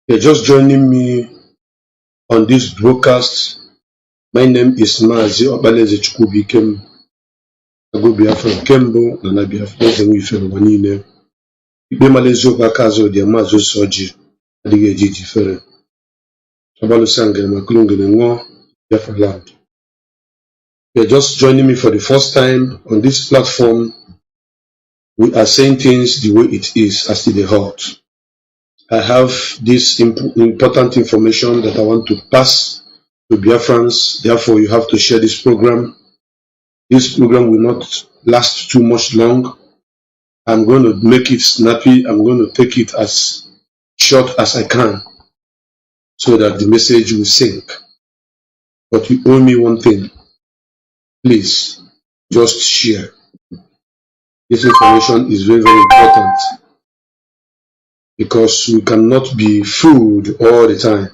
You're just joining me on this broadcast. My name is Mazi Obaleze I go Biafra Kembo, and I Biafra and we feel Wanine. Ibe Malezo Bakazo, the Amazo Soji, and the Gigi Ferre. Abalo Sanga, Makulung and War, Biafra land. You're just joining me for the first time on this platform. We are saying things the way it is as to the heart. I have this important information that I want to pass to Biafrans. Therefore, you have to share this program. This program will not last too much long. I'm going to make it snappy. I'm going to take it as short as I can so that the message will sink. But you owe me one thing. Please, just share. This information is very, very important because we cannot be fooled all the time.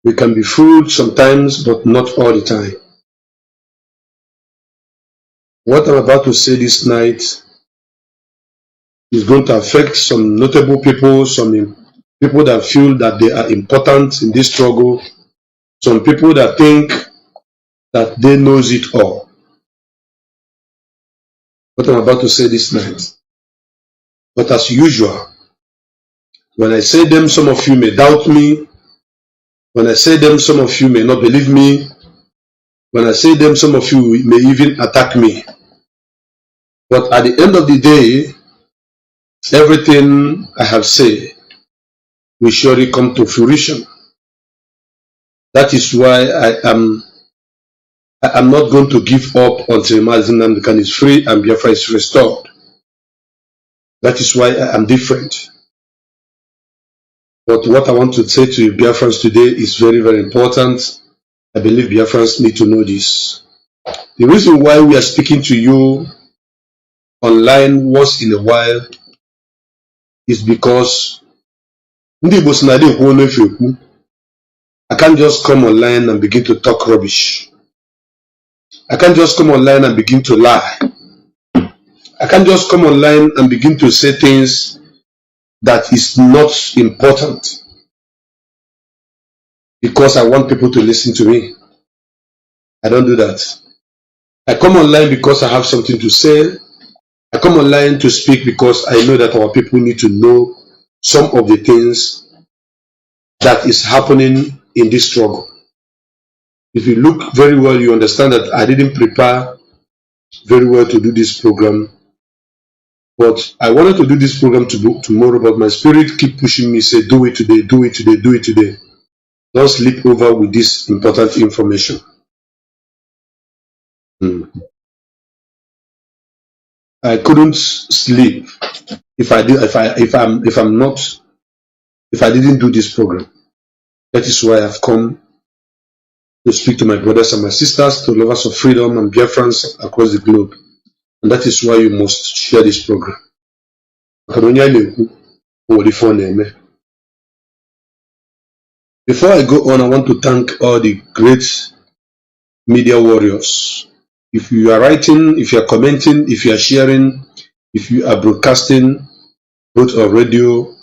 We can be fooled sometimes, but not all the time. What I'm about to say this night is going to affect some notable people, some people that feel that they are important in this struggle, some people that think that they knows it all. What I'm about to say this night. But as usual, when I say them, some of you may doubt me. When I say them, some of you may not believe me. When I say them, some of you may even attack me. But at the end of the day, everything I have said will surely come to fruition. That is why I am not going to give up until Nnamdi is free and Biafra is restored. That is why I am different. But what I want to say to you Biafrans today is very, very important. I believe Biafrans need to know this. The reason why we are speaking to you online once in a while is because I can't just come online and begin to talk rubbish. I can't just come online and begin to lie. I can't just come online and begin to say things that is not important because I want people to listen to me. I don't do that. I come online because I have something to say. I come online to speak because I know that our people need to know some of the things that is happening in this struggle. If you look very well, you understand that I didn't prepare very well to do this program. But I wanted to do this program tomorrow, but my spirit keep pushing me, say, do it today, do it today, do it today. Don't sleep over with this important information. I couldn't sleep if I didn't do this program. That is why I've come to speak to my brothers and my sisters, to lovers of freedom and Biafrans across the globe. And that is why you must share this program. Before I go on, I want to thank all the great media warriors. If you are writing, if you are commenting, if you are sharing, if you are broadcasting, both on radio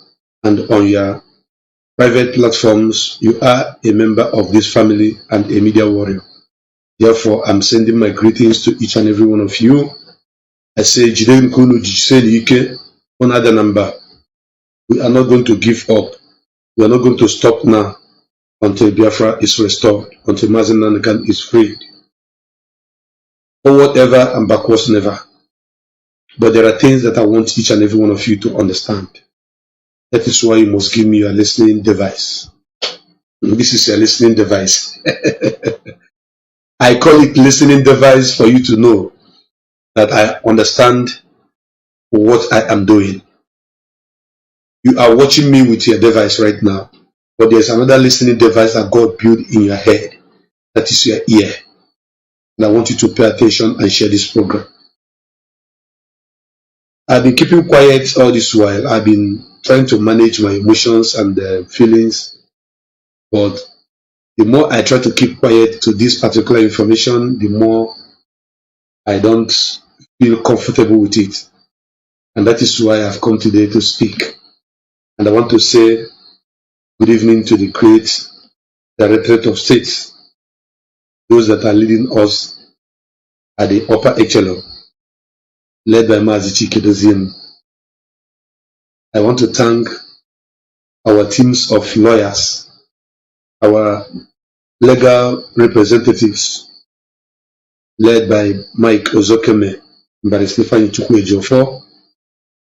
and on your private platforms, you are a member of this family and a media warrior. Therefore, I'm sending my greetings to each and every one of you. I say, Jiden Kunu Ike, another number. We are not going to give up. We are not going to stop now until Biafra is restored, until Mazi Nnamdi is freed. Forward ever and backwards never. But there are things that I want each and every one of you to understand. That is why you must give me your listening device. This is your listening device. I call it listening device for you to know that I understand what I am doing. You are watching me with your device right now, but there's another listening device that God built in your head. That is your ear. And I want you to pay attention and share this program. I've been keeping quiet all this while. I've been trying to manage my emotions and feelings, but the more I try to keep quiet to this particular information, the more I don't feel comfortable with it. And that is why I've come today to speak. And I want to say Good evening to the great Directorate of States, those that are leading us at the upper echelon, led by Mazi Kedoziem. I want to thank our teams of lawyers, our legal representatives, led by Mike Ozokeme and Barrister Ifeanyi.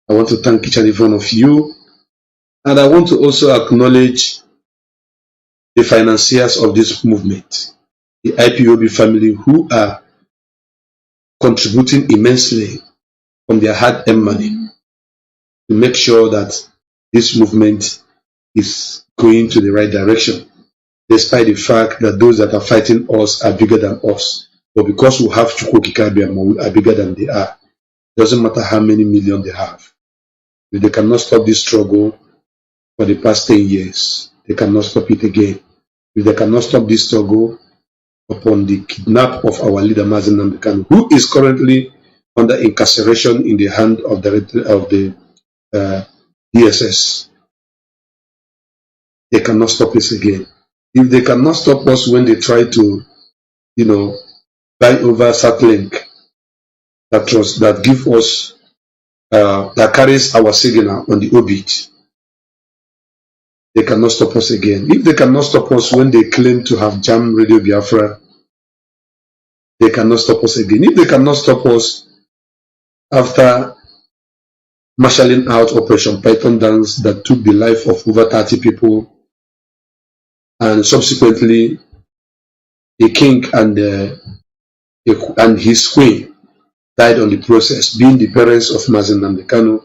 I want to thank each and every one of you, and I want to also acknowledge the financiers of this movement, the IPOB family, who are contributing immensely from their hard-earned money to make sure that this movement is going to the right direction, despite the fact that those that are fighting us are bigger than us. But because we have Chukwukikabia, we are bigger than they are. It doesn't matter how many million they have. If they cannot stop this struggle for the past 10 years, they cannot stop it again. If they cannot stop this struggle upon the kidnap of our leader Mazi Nnamdi, who is currently under incarceration in the hand of the DSS, they cannot stop us again. If they cannot stop us when they try to, buy over Satlink that give us that carries our signal on the orbit, they cannot stop us again. If they cannot stop us when they claim to have jammed Radio Biafra, they cannot stop us again. If they cannot stop us after marshalling out Operation Python Dance that took the life of over 30 people, and subsequently a king and his queen died on the process, being the parents of Mazi Nnamdi Kanu,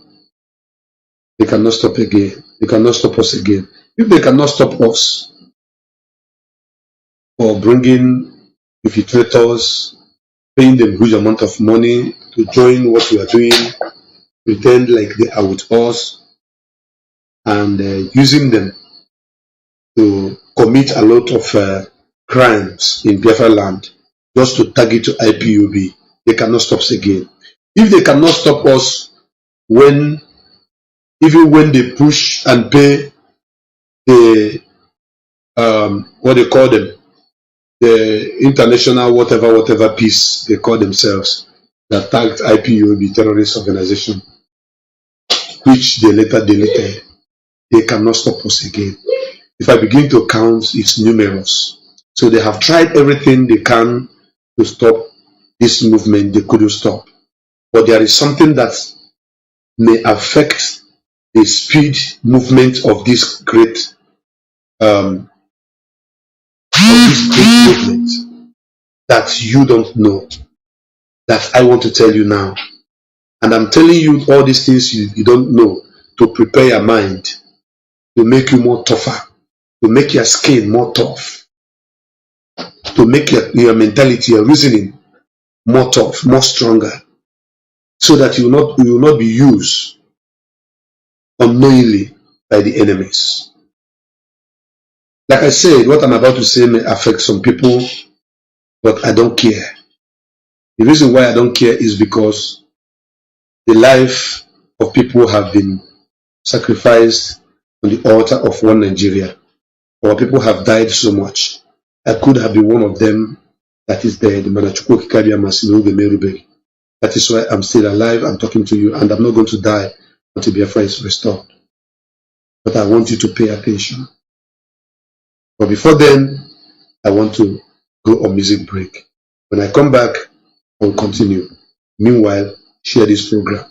they cannot stop again. They cannot stop us again. If they cannot stop us for bringing infiltrators, paying them huge amount of money to join what we are doing, pretend like they are with us, and using them to commit a lot of crimes in Biafra land, just to target to IPOB, they cannot stop us again. If they cannot stop us even when they push and pay the what they call them, the international whatever peace they call themselves, that tagged IPOB terrorist organization, which they later deleted, they cannot stop us again. If I begin to count, it's numerous. So they have tried everything they can to stop this movement. They couldn't stop. But there is something that may affect the speed movement of this great movement that you don't know, that I want to tell you now. And I'm telling you all these things you don't know to prepare your mind, to make you more tougher, to make your skin more tough, to make your mentality, your reasoning more tough, more stronger, so that you will not be used unknowingly by the enemies. Like I said, what I'm about to say may affect some people, but I don't care. The reason why I don't care is because the life of people have been sacrificed on the altar of one Nigeria. Our people have died so much. I could have been one of them that is dead. That is why I'm still alive. I'm talking to you, and I'm not going to die until Biafra is restored. But I want you to pay attention. But before then, I want to go on music break. When I come back, I'll continue. Meanwhile, share this program.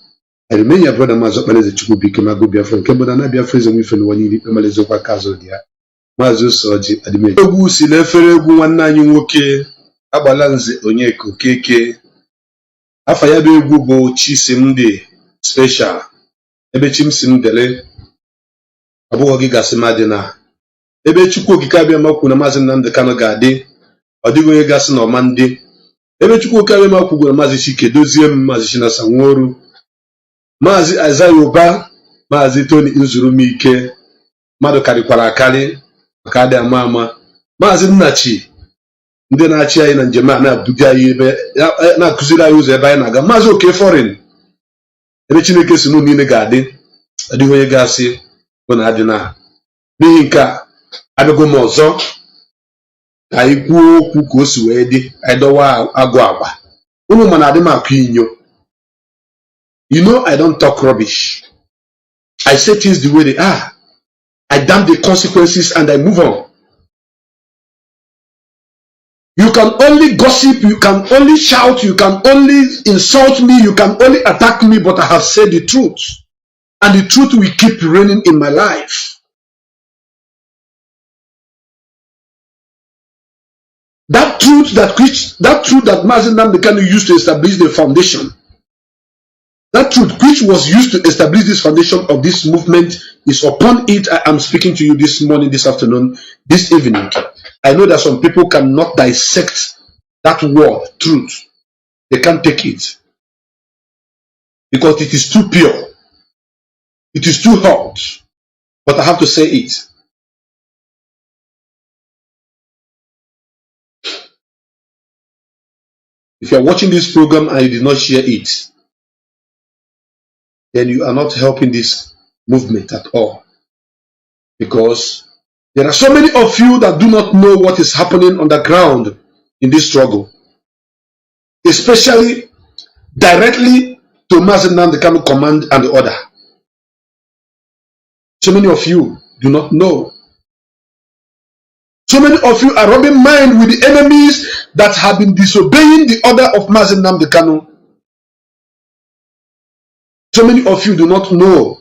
I remain your brother Mazi Biafra. Kembodana Biafra is a Finland. Mazi Soji Adime. Ogu si lefere egwu nwanne anyị nwoke Agbalanze Onyeko Keke. Afa ya bụ egwu bụ Chisimdi Special. Ebe Chimsimdele abụghị gị gasị madị na ebe Chukwukikabia makwu na Mazi Nnamdi Kanu ga-adị, ọ dịghị onye gasị na ọma ndị. Ebe Chukwukikabia makwu na Mazi Chikedozie, Mazi Chinasa Nworu, Mazi Azayoba, Mazi Tony Nzurumike, mmadụ karịkwara akarị maka adị ama ama, Mazi Nnachi, ndị na-achị anyị na njem a na-abụdi anyị ebe na-akụziri anyị ụzọ ebe anyị na-aga, Mazi Oke Foreign, ebe Chineke si n'ụlọ niile ga-adị, ọ dịghị onye ga-asị bụ na adị na. N'ihi nke a, abego mozo aikwu okwu ka o si wee dị aidowa agụ agba unu mana adị m akụ inyo. You know I don't talk rubbish. I say things the way they are. I damn the consequences and I move on. You can only gossip, you can only shout, you can only insult me, you can only attack me, but I have said the truth. And the truth will keep reigning in my life. That truth that Mazi Nnamdi Kanu used to establish the foundation, that truth which was used to establish this foundation of this movement is upon it I am speaking to you this morning, this afternoon, this evening. I know that some people cannot dissect that word, truth. They can't take it. Because it is too pure. It is too hot. But I have to say it. If you are watching this program and you did not share it, then you are not helping this movement at all. Because there are so many of you that do not know what is happening on the ground in this struggle. Especially directly to Mazi Nnamdi Kanu command and the order. So many of you do not know. So many of you are rubbing mind with the enemies that have been disobeying the order of Mazi Nnamdi Kanu. So many of you do not know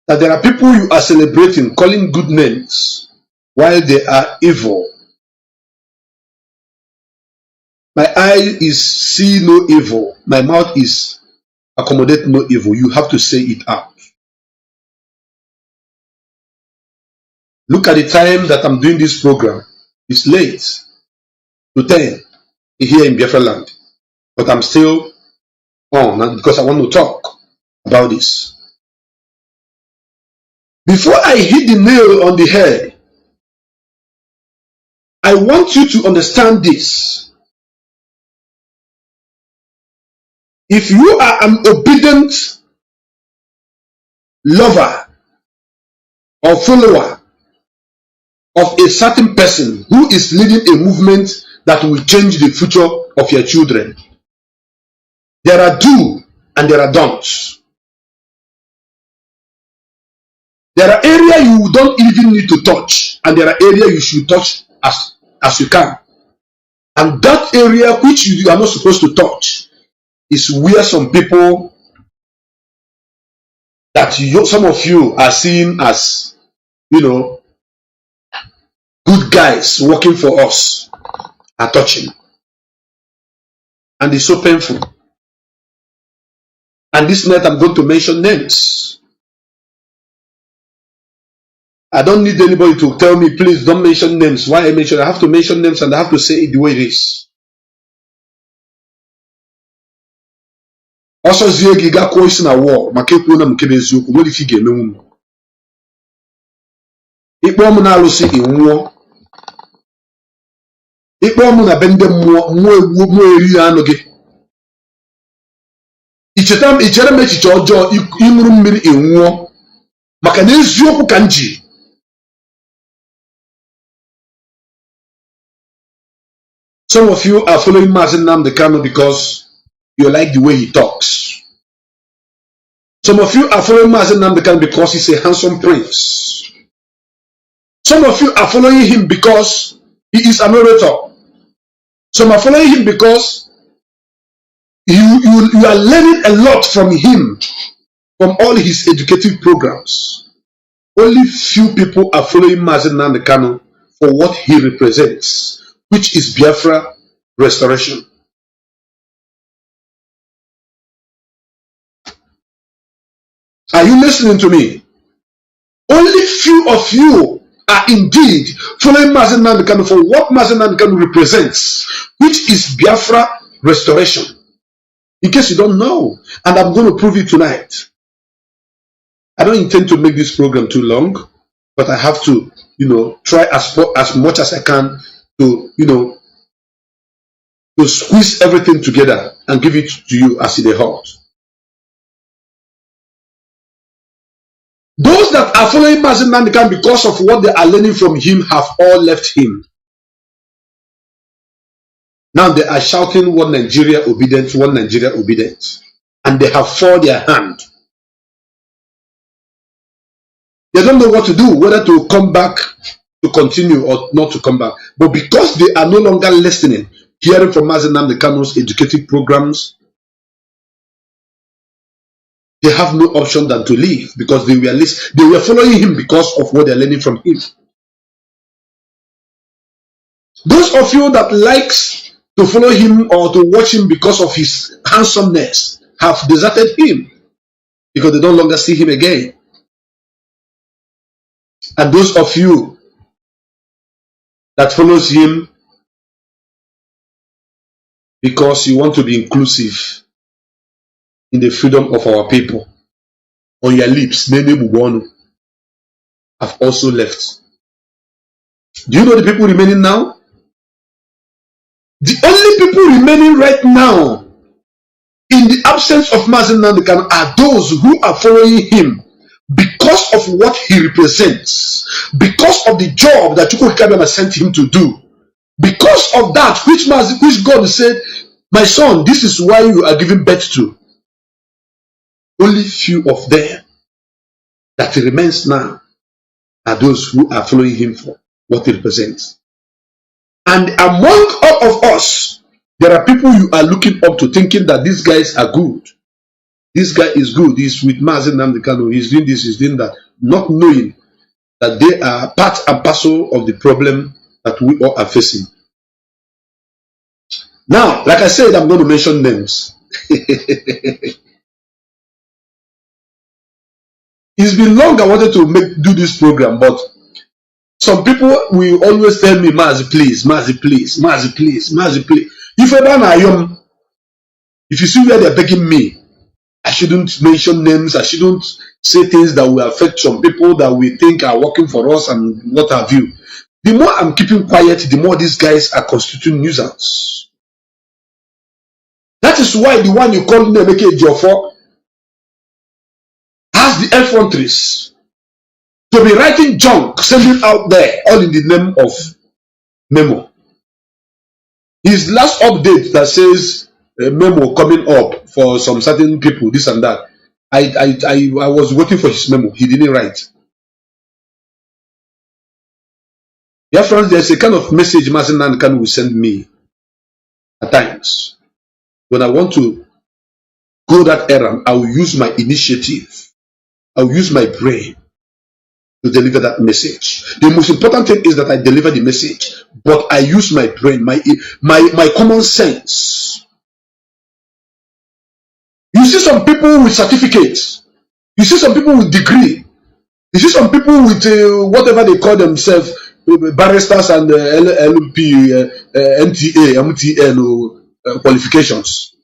that there are people you are celebrating, calling good names, while they are evil. My eye is see no evil. My mouth is accommodate no evil. You have to say it out. Look at the time that I'm doing this program. It's late to 10 here in Biafra land. But I'm still on because I want to talk about this. Before I hit the nail on the head, I want you to understand this. If you are an obedient lover or follower of a certain person who is leading a movement that will change the future of your children, there are do and there are don'ts. There are areas you don't even need to touch, and there are areas you should touch as you can. And that area which you are not supposed to touch is where some people that some of you are seeing as, good guys working for us are touching. And it's so painful. And this night I'm going to mention names. I don't need anybody to tell me, please don't mention names. Why I mention? I have to mention names and I have to say it the way it is. Also, Ziega course in a war, Makepuna Mkebezu, what if you get no? Ipomuna Lucy in war. Ipomuna Bendem more Rianoge. Each time each other make each other in war. Makanezio Kanji. Some of you are following Mazi Nnamdi Kanu because you like the way he talks. Some of you are following Mazi Nnamdi Kanu because he's a handsome prince. Some of you are following him because he is an orator. Some are following him because you are learning a lot from him, from all his educative programs. Only few people are following Mazi Nnamdi Kanu for what he represents, which is Biafra restoration. Are you listening to me? Only few of you are indeed following Mazi Nnamdi Kanu for what Mazi Nnamdi Kanu represents, which is Biafra restoration. In case you don't know, and I'm going to prove it tonight. I don't intend to make this program too long, but I have to, try as much as I can to, to squeeze everything together and give it to you as it is hot. Those that are following Mazi Nnamdi because of what they are learning from him have all left him. Now they are shouting one Nigeria obedient, one Nigeria obedient. And they have forced their hand. They don't know what to do, whether to come back, to continue or not to come back. But because they are no longer listening, hearing from Mazi Nnamdi Kanu's educative programs, they have no option than to leave because they were following him because of what they're learning from him. Those of you that likes to follow him or to watch him because of his handsomeness have deserted him because they no longer see him again. And those of you that follows him because you want to be inclusive in the freedom of our people, on your lips, have also left. Do you know the people remaining now? The only people remaining right now in the absence of Mazi Nnamdi are those who are following him because of what he represents, because of the job that Chukwuka sent him to do, because of that which God said, my son, this is why you are giving birth to. Only few of them that remains now are those who are following him for what he represents. And among all of us, there are people you are looking up to, thinking that these guys are good. This guy is good. He's with Mazi Nnamdi Kanu. He's doing this, he's doing that. Not knowing that they are part and parcel of the problem that we all are facing. Now, like I said, I'm going to mention names. It's been long I wanted to do this program, but some people will always tell me, Mazi, please, Mazi, please, Mazi, please, Mazi, please. If you see where they're begging me, I shouldn't mention names, I shouldn't say things that will affect some people that we think are working for us and what have you. The more I'm keeping quiet, the more these guys are constituting nuisance. That is why the one you call Nnamdi Ejiofor has the effronteries to be writing junk, sending out there, all in the name of memo. His last update that says a memo coming up for some certain people, this and that. I was waiting for his memo. He didn't write. Biafrans, there's a kind of message Mazi Nnamdi Kanu will send me at times. When I want to go that errand, I will use my initiative. I will use my brain to deliver that message. The most important thing is that I deliver the message, but I use my brain, my common sense. You see some people with certificates. You see some people with degree. You see some people with whatever they call themselves, barristers and LLP, NTA, MTN qualifications.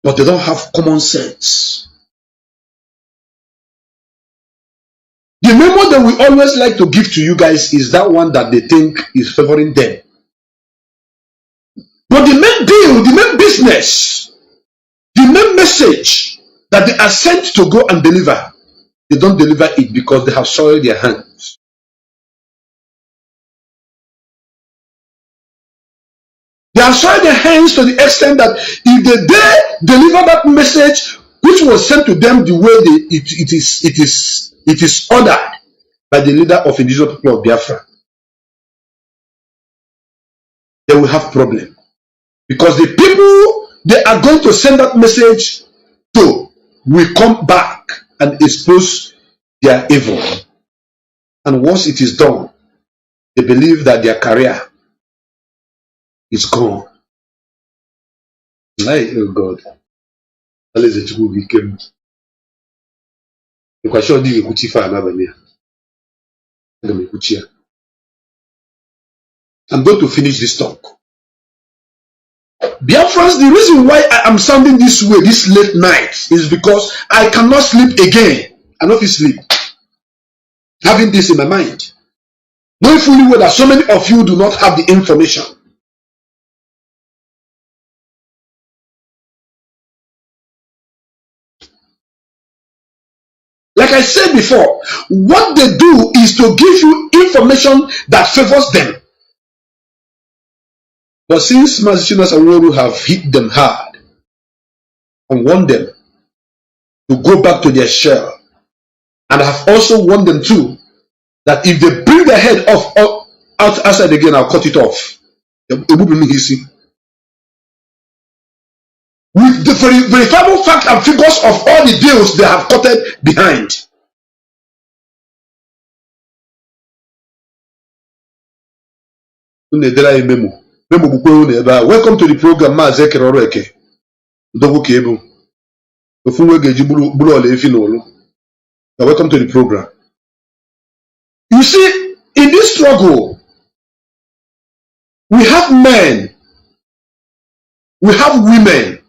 But they don't have common sense. The memo that we always like to give to you guys is that one that they think is favoring them. But the main deal, the main business, the main message that they are sent to go and deliver, they don't deliver it because they have soiled their hands. They have soiled their hands to the extent that if they dare deliver that message, which was sent to them the way it is ordered by the leader of indigenous people of Biafra, they will have problem. Because the people they are going to send that message to will come back and expose their evil. And once it is done, they believe that their career is gone. Oh God. I'm going to finish this talk. Biafrans, the reason why I am sounding this way this late night is because I cannot sleep again. I don't sleep. Having this in my mind. Knowing fully well that so many of you do not have the information. Like I said before, what they do is to give you information that favors them. But since Mazi and Woru have hit them hard and warned them to go back to their shell, and have also warned them too that if they bring their head off outside again, I'll cut it off. With the verifiable facts and figures of all the deals they have cutted behind. Welcome to the program, Mazi Keroreke. Welcome to the program. You see, in this struggle, we have men, we have women,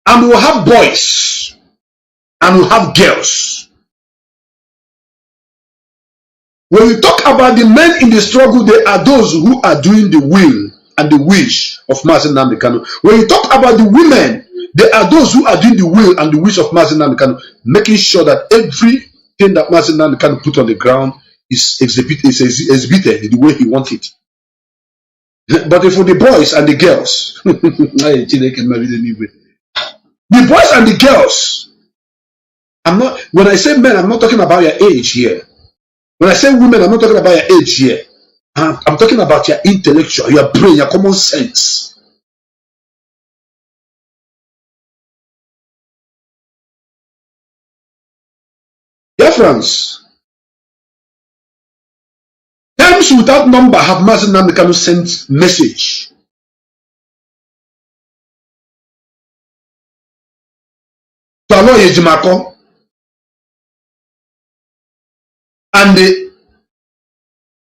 and we have boys, and we have girls. When we talk about the men in the struggle, they are those who are doing the will and the wish of Mazi Nnamdi Kanu. When you talk about the women, they are those who are doing the will and the wish of Mazi Nnamdi Kanu, making sure that everything that Mazi Nnamdi Kanu put on the ground is exhibited the way he wants it. But for the boys and the girls, the boys and the girls, when I say men, I'm not talking about your age here. When I say women, I'm not talking about your age here. I'm talking about your intellectual, your brain, your common sense. Biafrans, times without number have Mazi Nnamdi Kanu sent message. To Alo Yejimako and the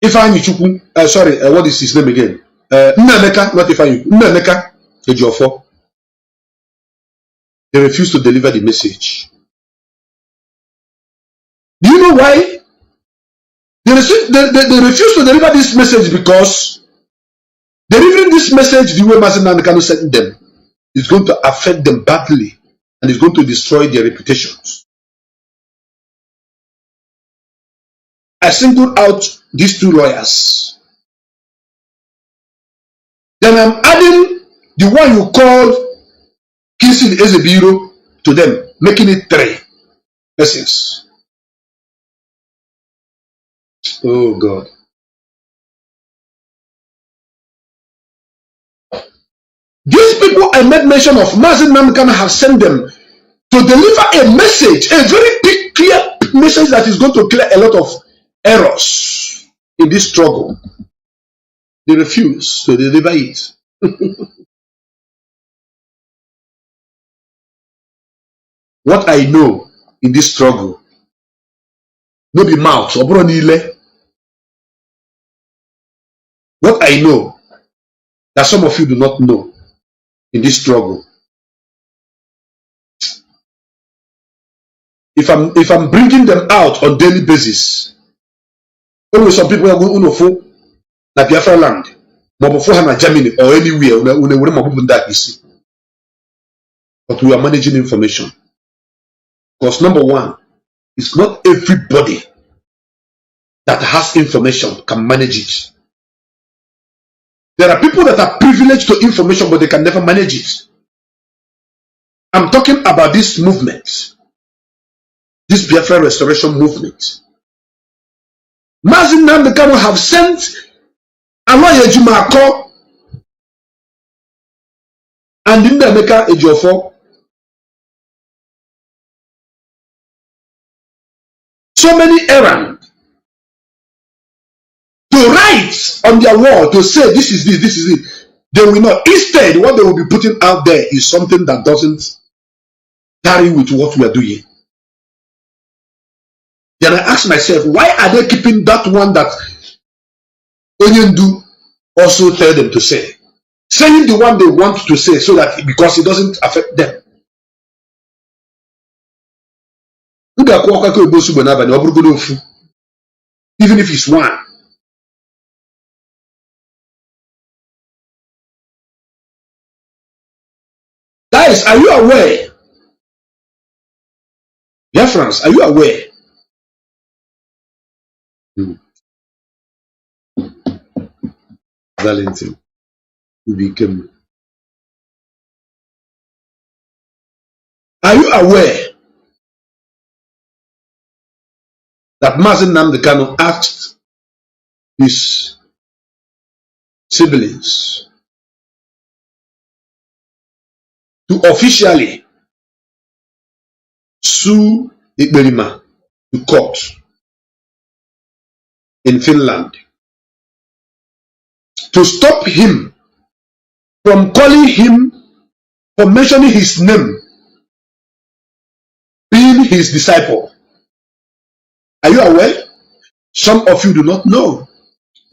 Ifeanyi what is his name again? Nnameka, not Ifeanyi, Nnameka Ejiofor. They refuse to deliver the message. Do you know why? They refuse to deliver this message because delivering this message the way Mazi Nnamdi Kanu sent them is going to affect them badly and is going to destroy their reputations. I singled out these two lawyers. Then I'm adding the one you called Kinsey Ezebiro to them, making it 3 persons. Oh God. These people I made mention of, Mazi Nnamdi Kanu have sent them to deliver a message, a very big, clear message that is going to clear a lot of errors in this struggle. They refuse to deliver it. What I know in this struggle, no be mouth, what I know that some of you do not know in this struggle. If I'm bringing them out on daily basis, always some people are going to for na Biafra land, na Germany or anywhere, but we are managing information. Because number one, it's not everybody that has information can manage it. There are people that are privileged to information, but they can never manage it. I'm talking about this movement, this Biafra restoration movement. Mazi Nnamdi Kanu have sent Alo Yejimako and Nnameka Ejiofor so many errands to write on their wall to say this is this is it. They will not. Instead, what they will be putting out there is something that doesn't carry with what we are doing. Then I ask myself, why are they keeping that one that Onyendu also tell them to say? Saying the one they want to say so that because it doesn't affect them. Even if it's one. Guys, are you aware? Biafrans, are you aware? Valentine, who became. Are you aware that Mazi Nnamdi Kanu asked his siblings to officially sue Ikberima to court in Finland to stop him from calling him, from mentioning his name, being his disciple? Are you aware? Some of you do not know.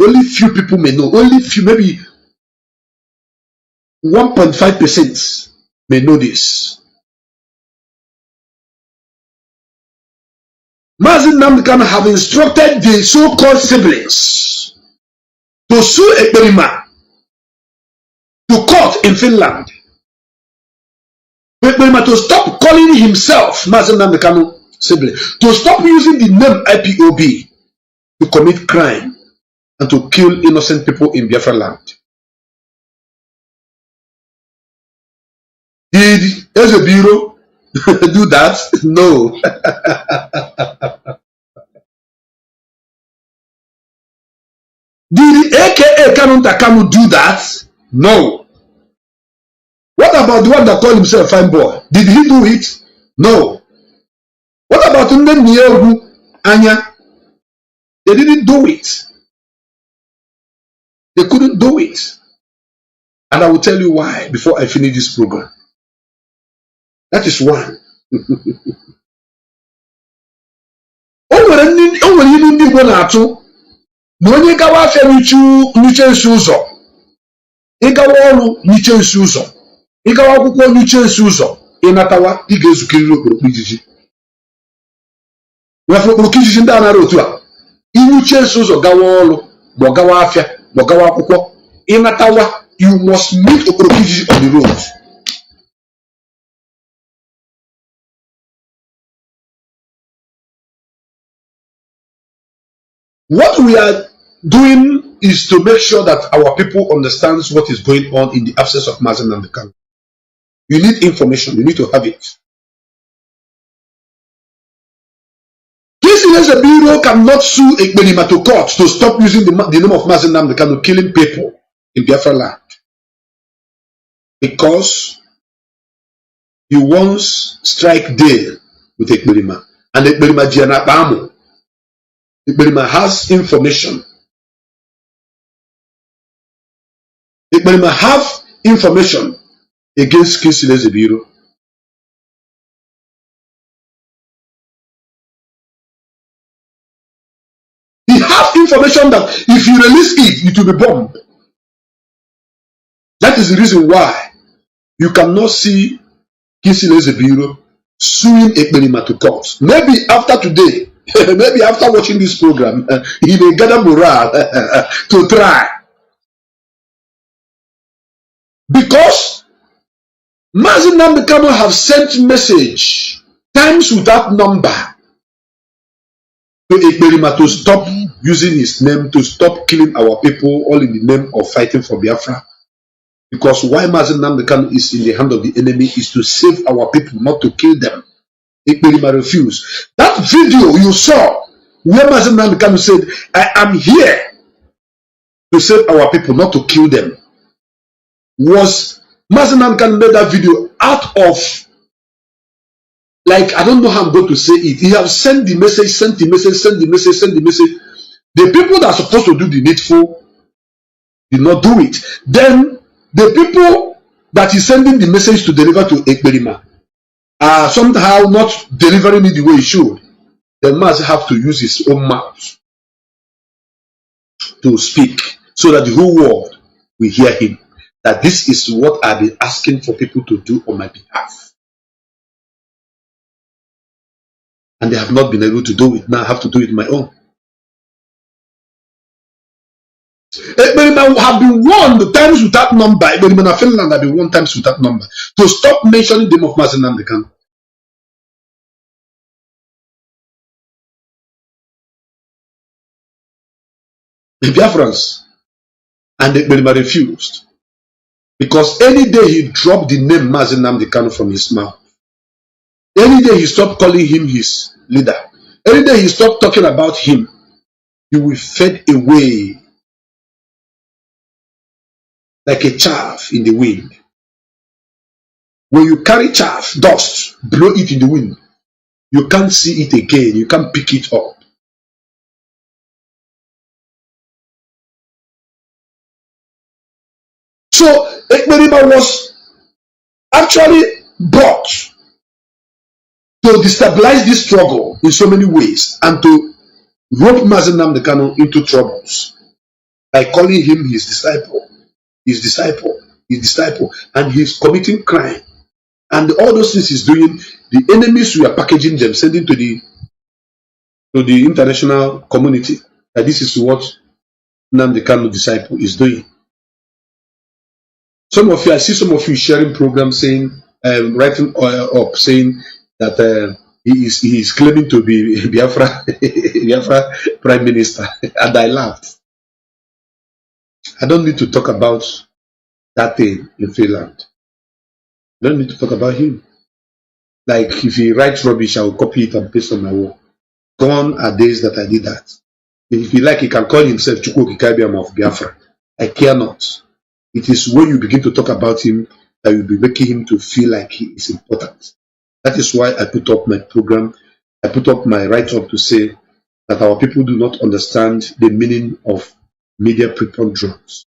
Only few people may know. Only few, maybe 1.5% may know this. Mazi Nnamdi Kanu have instructed the so-called siblings to sue Ikberima to court in Finland. Ikberima to stop calling himself Mazi Nnamdi Kanu sibling, to stop using the name IPOB to commit crime and to kill innocent people in Biafra land. Did Ezebiro do that? No. Did AKA Kanu do that? No. What about the one that called himself Fine Boy? Did he do it? No. What about Nnamdi Anya? They didn't do it. They couldn't do it. And I will tell you why before I finish this program. That is one. Na onye gawa afia n'iche nsi ụzọ, ịgawa ọrụ n'iche nsi ụzọ, ịgawa akwụkwọ n'iche nsi ụzọ, ịnatawa ị ga-ezukiriri okpurukpu ijiji. Nwafọ okpurukpu ijiji ndị a nara otu a, inuche nsi ụzọ gawa ọrụ, ma gawa afia, ma gawa akwụkwọ, ịnatawa, you must meet okpurukpu ijiji on the road. What we are doing is to make sure that our people understands what is going on in the absence of Mazi Nnamdi Kanu. You need information, you need to have it. This is a bureau cannot sue Ikberima to court to stop using the name of Mazi Nnamdi Kanu killing people in Biafra land. Because he once strike deal with Ikberima. And Ikberima Jiana Bamo. Ikberima has information. Ikberima have information against Kinsileze Bureau. He have information that if you release it, it will be bombed. That is the reason why you cannot see Kinsileze Bureau suing Ikberima to court. Maybe after today, maybe after watching this program, he may gather morale to try. Because Mazi Nnamdi Kanu have sent message times without number to Ikberima to stop using his name, to stop killing our people, all in the name of fighting for Biafra. Because why Mazi Nnamdi Kanu is in the hand of the enemy is to save our people, not to kill them. Ikberima refused. That video you saw where Mazi Nnamdi Kanu said, I am here to save our people, not to kill them, was Mazi Nnamdi Kanu made that video out of, like, I don't know how I'm going to say it. He have sent the message, sent the message, sent the message, sent the message. The people that are supposed to do the needful did not do it. Then the people that is sending the message to deliver to Ikberima are somehow not delivering it the way he should. Then Mazi have to use his own mouth to speak so that the whole world will hear him. That this is what I've been asking for people to do on my behalf. And they have not been able to do it. Now I have to do it on my own. Ikberima have been warned times without number. Ikberima in Finland have been warned times without number to stop mentioning the name of Mazi Nnamdi Kanu. the Biafrans, and the Ekperima refused. Because any day he dropped the name Mazi Nnamdi Kanu from his mouth, any day he stopped calling him his leader, any day he stopped talking about him, he will fade away like a chaff in the wind. When you carry chaff, dust, blow it in the wind, you can't see it again, you can't pick it up. So Ekperima was actually brought to destabilize this struggle in so many ways and to rope Mazi Nnamdi Kanu into troubles by calling him his disciple, and he's committing crime. And all those things he's doing, the enemies we are packaging them, sending to the international community that this is what Nnamdi Kanu disciple is doing. Some of you, I see some of you sharing programs saying, writing up saying that he is claiming to be Biafra Prime Minister, and I laughed. I don't need to talk about that thing in Finland. I don't need to talk about him. Like if he writes rubbish, I will copy it and paste on my wall. Gone are days that I did that. If he like, he can call himself Chukwu Kikabiam of Biafra. I care not. It is when you begin to talk about him that you'll be making him to feel like he is important. That is why I put up my program. I put up my write-up to say that our people do not understand the meaning of media preponderance.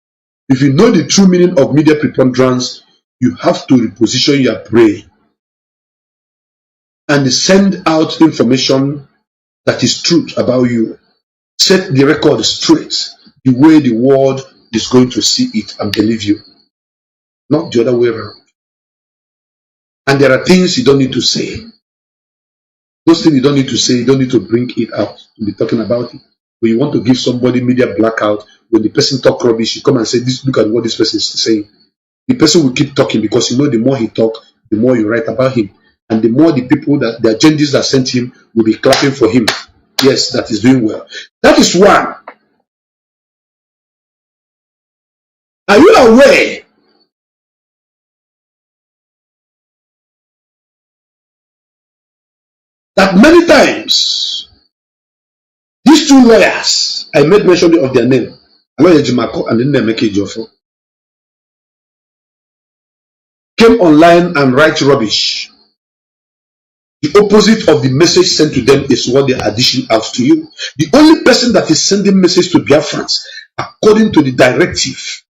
If you know the true meaning of media preponderance, you have to reposition your brain and send out information that is truth about you. Set the record straight, the way the world is going to see it and believe you, not the other way around. And there are things you don't need to say. Those things you don't need to say, you don't need to bring it out to be talking about it. When you want to give somebody media blackout, when the person talk rubbish, you come and say, "This, look at what this person is saying." The person will keep talking because you know the more he talk, the more you write about him. And the more the people that the agendas that sent him will be clapping for him. Yes, that is doing well. That is one. Are you aware that many times these two lawyers, I made mention of their name, Lawyer Jimako and Nnamdi Jofo, came online and write rubbish? The opposite of the message sent to them is what they are dishing out to you. The only person that is sending message to Biafrans according to the directive,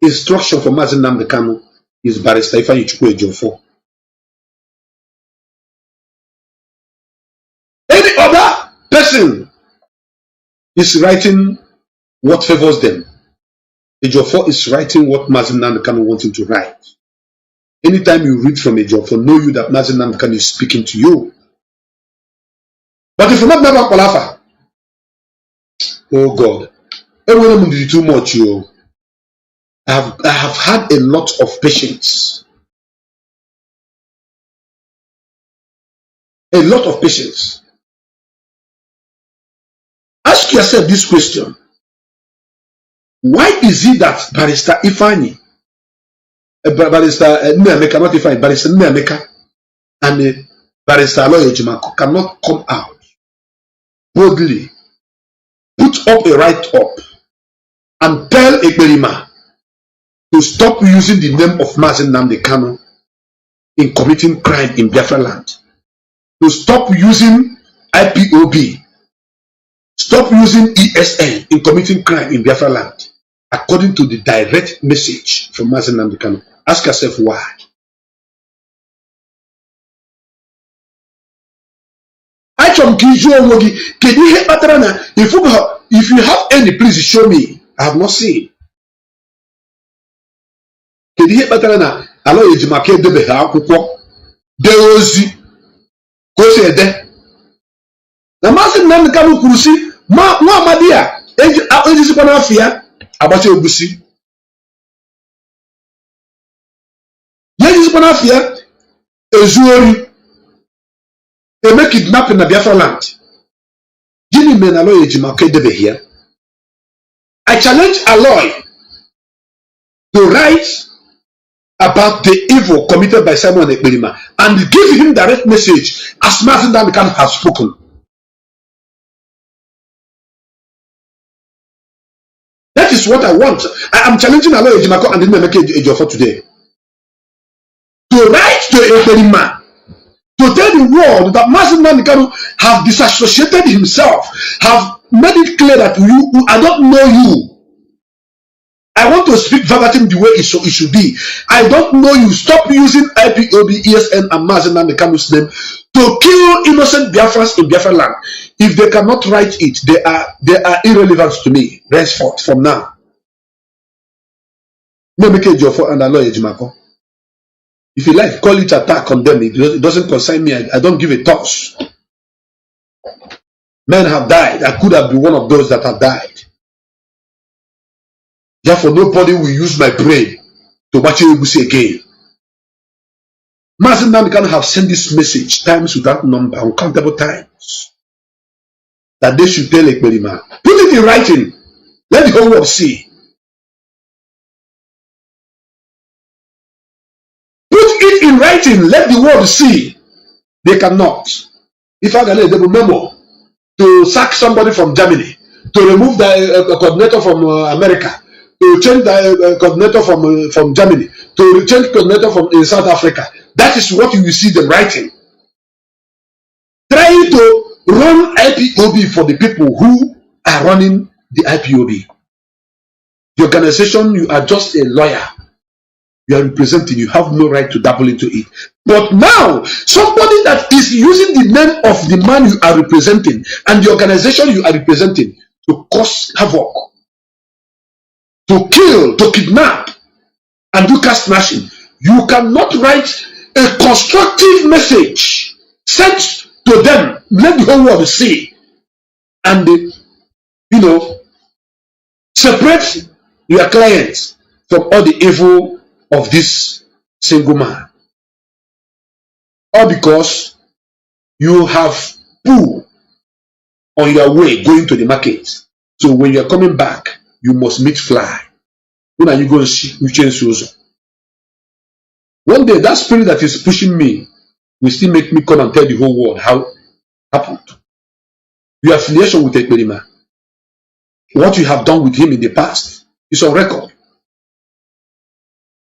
instruction from Mazi Nnamdi Kanu, is Barrister Ifeanyi. Any other person is writing what favors them. Ejiofor is writing what Mazi Nnamdi Kanu wants him to write. Anytime you read from Ejiofor, know you that Mazi Nnamdi Kanu is speaking to you. But if you're not never Palafa, oh God, everyone will do too much. You, I have had a lot of patience. A lot of patience. Ask yourself this question. Why is it that Barrister Ifeanyi, Barrister Nnamdi, not Ifeanyi, Barrister Nnamdi and Barrister Lawyer Jimako cannot come out boldly, put up a write-up and tell Ekperima to stop using the name of Mazi Nnamdi Kanu in committing crime in Biafra land, to stop using IPOB, stop using ESN in committing crime in Biafra land, according to the direct message from Mazi Nnamdi Kanu? Ask yourself why. If you have any, please show me. I have not seen. They make kidnapping in Biafra land. Gini men alo ejima ke debe here. I challenge Aloy to write about the evil committed by Simon Ekperima and give him direct message as Mazi Nnamdi Kanu has spoken. That is what I want. I am challenging Aloy Ejimako and Nnamdi Ejiofor today to write to Ekperima to tell the world that Mazi Nnamdi Kanu have disassociated himself, have made it clear that I don't know you. I want to speak verbatim the way it should be. I don't know you. Stop using IPOB, ESN, and Mazi Nnamdi Kanu's name to kill innocent Biafrans in Biafra land. If they cannot write it, they are irrelevant to me. Henceforth, from now. Nnamdi Ejiofor and Aloy Ejimako. If you like, call it attack on them. It doesn't concern me. I don't give a toss. Men have died. I could have been one of those that have died. Therefore, nobody will use my brain to watch you again. Mazi Nnamdi Kanu have sent this message times without number, uncountable times, that they should tell Ekperima. Put it in writing. Let the whole world see. Put it in writing. Let the world see. They cannot. If I can let them memo to sack somebody from Germany, to remove the coordinator from America, to change the coordinator from Germany, to change coordinator from South Africa. That is what you will see them writing. Trying to run IPOB for the people who are running the IPOB. The organization, you are just a lawyer. You are representing, you have no right to dabble into it. But now, somebody that is using the name of the man you are representing and the organization you are representing to cause havoc, to kill, to kidnap, and do caste snatching, you cannot write a constructive message sent to them, let the whole world see, and separate your clients from all the evil of this single man. All because you have poo on your way going to the market. So when you're coming back, you must meet fly. When are you going to see Misuse? One day, that spirit that is pushing me will still make me come and tell the whole world how it happened. Your affiliation with Ekperima, what you have done with him in the past, is on record.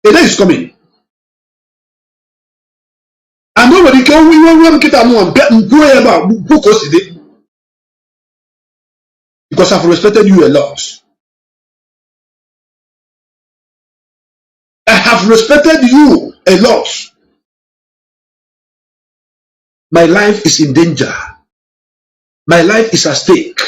A day is coming. And nobody can because I've respected you a lot. I have respected you a lot. My life is in danger. My life is at stake.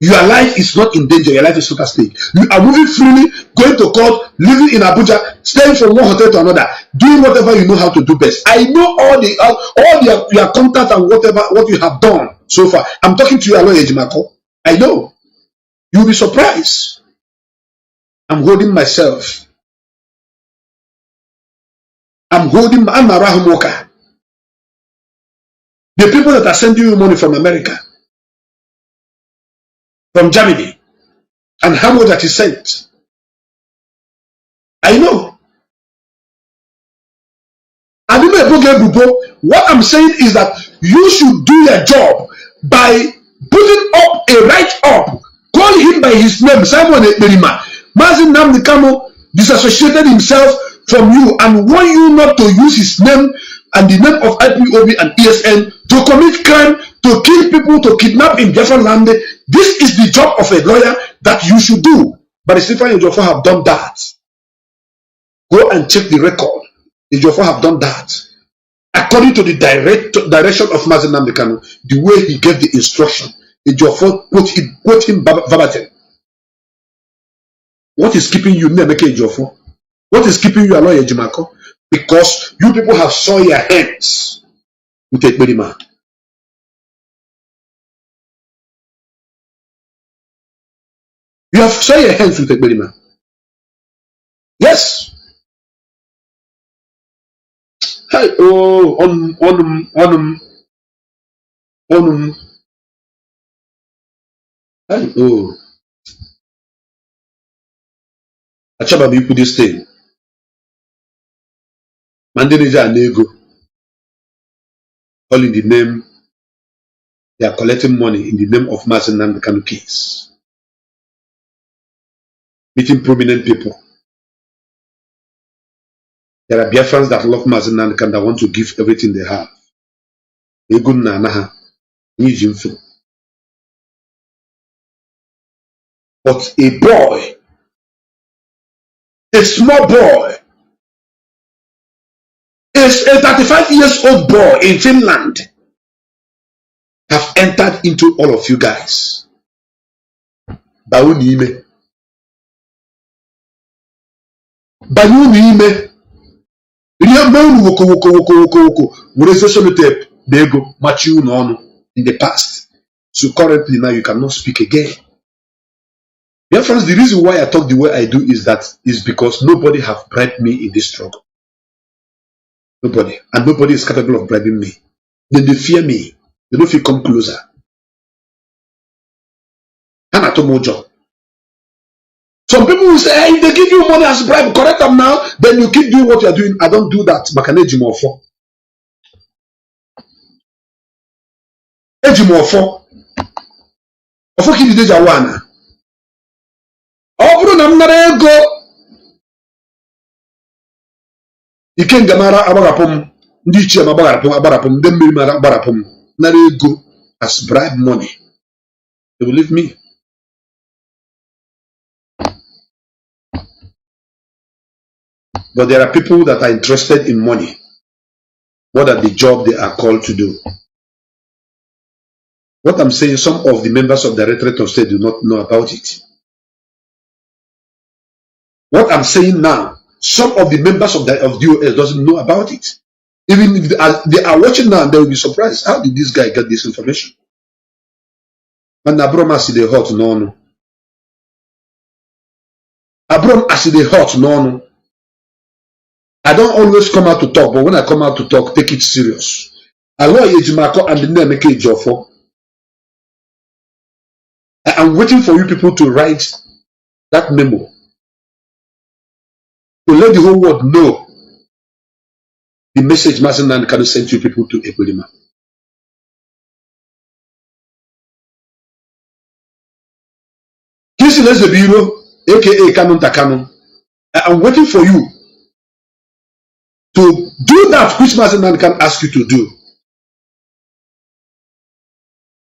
Your life is not in danger. Your life is not at stake. You are moving freely, going to court, living in Abuja, staying from one hotel to another, doing whatever you know how to do best. I know all your contact and what you have done so far. I'm talking to you, Aloy Ejimako. I know. You'll be surprised. I'm holding myself. I'm a Rahum Walker. The people that are sending you money from America, from Germany, and how much that is sent. I know. What I'm saying is that you should do your job by putting up a write-up. Call him by his name, Simon Ekperima. Mazi Nnamdi Kanu disassociated himself from you and warn you not to use his name and the name of IPOB and ESN to commit crime, to kill people, to kidnap in Biafra land. This is the job of a lawyer that you should do. But the Ifeanyi Ejiofor have done that. Go and check the record. Ejiofor have done that. According to the direction of Mazi Nnamdi Kanu, the way he gave the instruction, Ejiofor quote him verbatim. What is keeping you, Nnamdi Ejiofor? What is keeping you, Aloy Ejimako? Because you people have soiled your hands with Ekperima. You have soiled your hands with Ekperima. Yes. Hey, oh, Hey, oh. Achaba me put this thing. Mandeneja and Nego. All in the name, they are collecting money in the name of Mazi and the Kanu case. Meeting prominent people. There are Biafrans that love Mazi and that want to give everything they have. But a boy, a small boy, a 35 years old boy in Finland have entered into all of you guys. Baunime. In the past. So currently now you cannot speak again. Dear friends, the reason why I talk the way I do is because nobody have bribed me in this struggle. Nobody. And nobody is capable of bribing me. Then they fear me. They don't feel come closer. Anatomojo. Some people will say, hey, if they give you money as bribe, correct them now, then you keep doing what you are doing. I don't do that. Makanejimofo. Ejimofo. Ofo kidi deja wana. Oburu namnare go. Iken gamara abarapum. Ndichi abarapum. Dembiri mara abarapum. Nare go as bribe money. They will leave me. But there are people that are interested in money more than the job they are called to do. What I'm saying, some of the members of the Directorate of State do not know about it. What I'm saying now, some of the members of DOS doesn't know about it. Even if they are watching now, they will be surprised. How did this guy get this information? And Abram as the hot no. Abram as the hot no. I don't always come out to talk, but when I come out to talk, take it serious. Allow Ejimako and the name make it Jofo. I'm waiting for you people to write that memo. To let the whole world know the message Mazi and Kanu sent you people to Ekwelima. Kisi Les the Bureau, aka Kanu Takanu. I'm waiting for you to do that which Mazi and can ask you to do.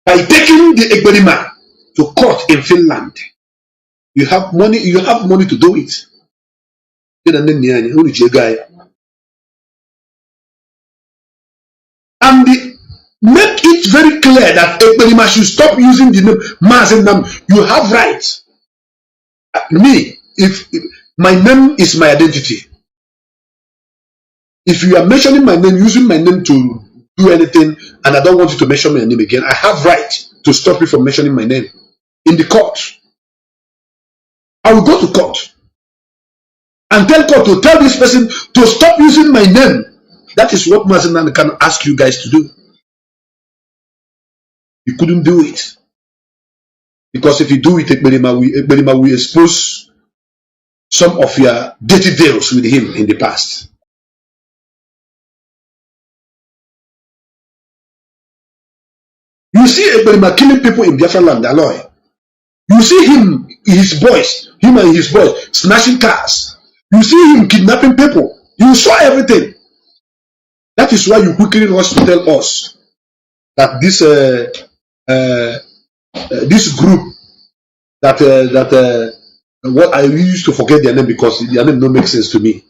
By taking the Ekwelima to court in Finland. You have money to do it. And make it very clear that Ekwelima should stop using the name Mazi. You have rights. Me, if my name is my identity. If you are mentioning my name, using my name to do anything, and I don't want you to mention my name again, I have right to stop you from mentioning my name in the court. I will go to court and tell court to tell this person to stop using my name. That is what Mazi can ask you guys to do. You couldn't do it. Because if you do it, Ekwelima will expose some of your dirty deals with him in the past. You see Ekwelima killing people in Biafra land, Aloy. You see him and his boys snatching cars. You see him kidnapping people. You saw everything. That is why you quickly rush to tell us that this group what I used to forget their name because their name don't make sense to me.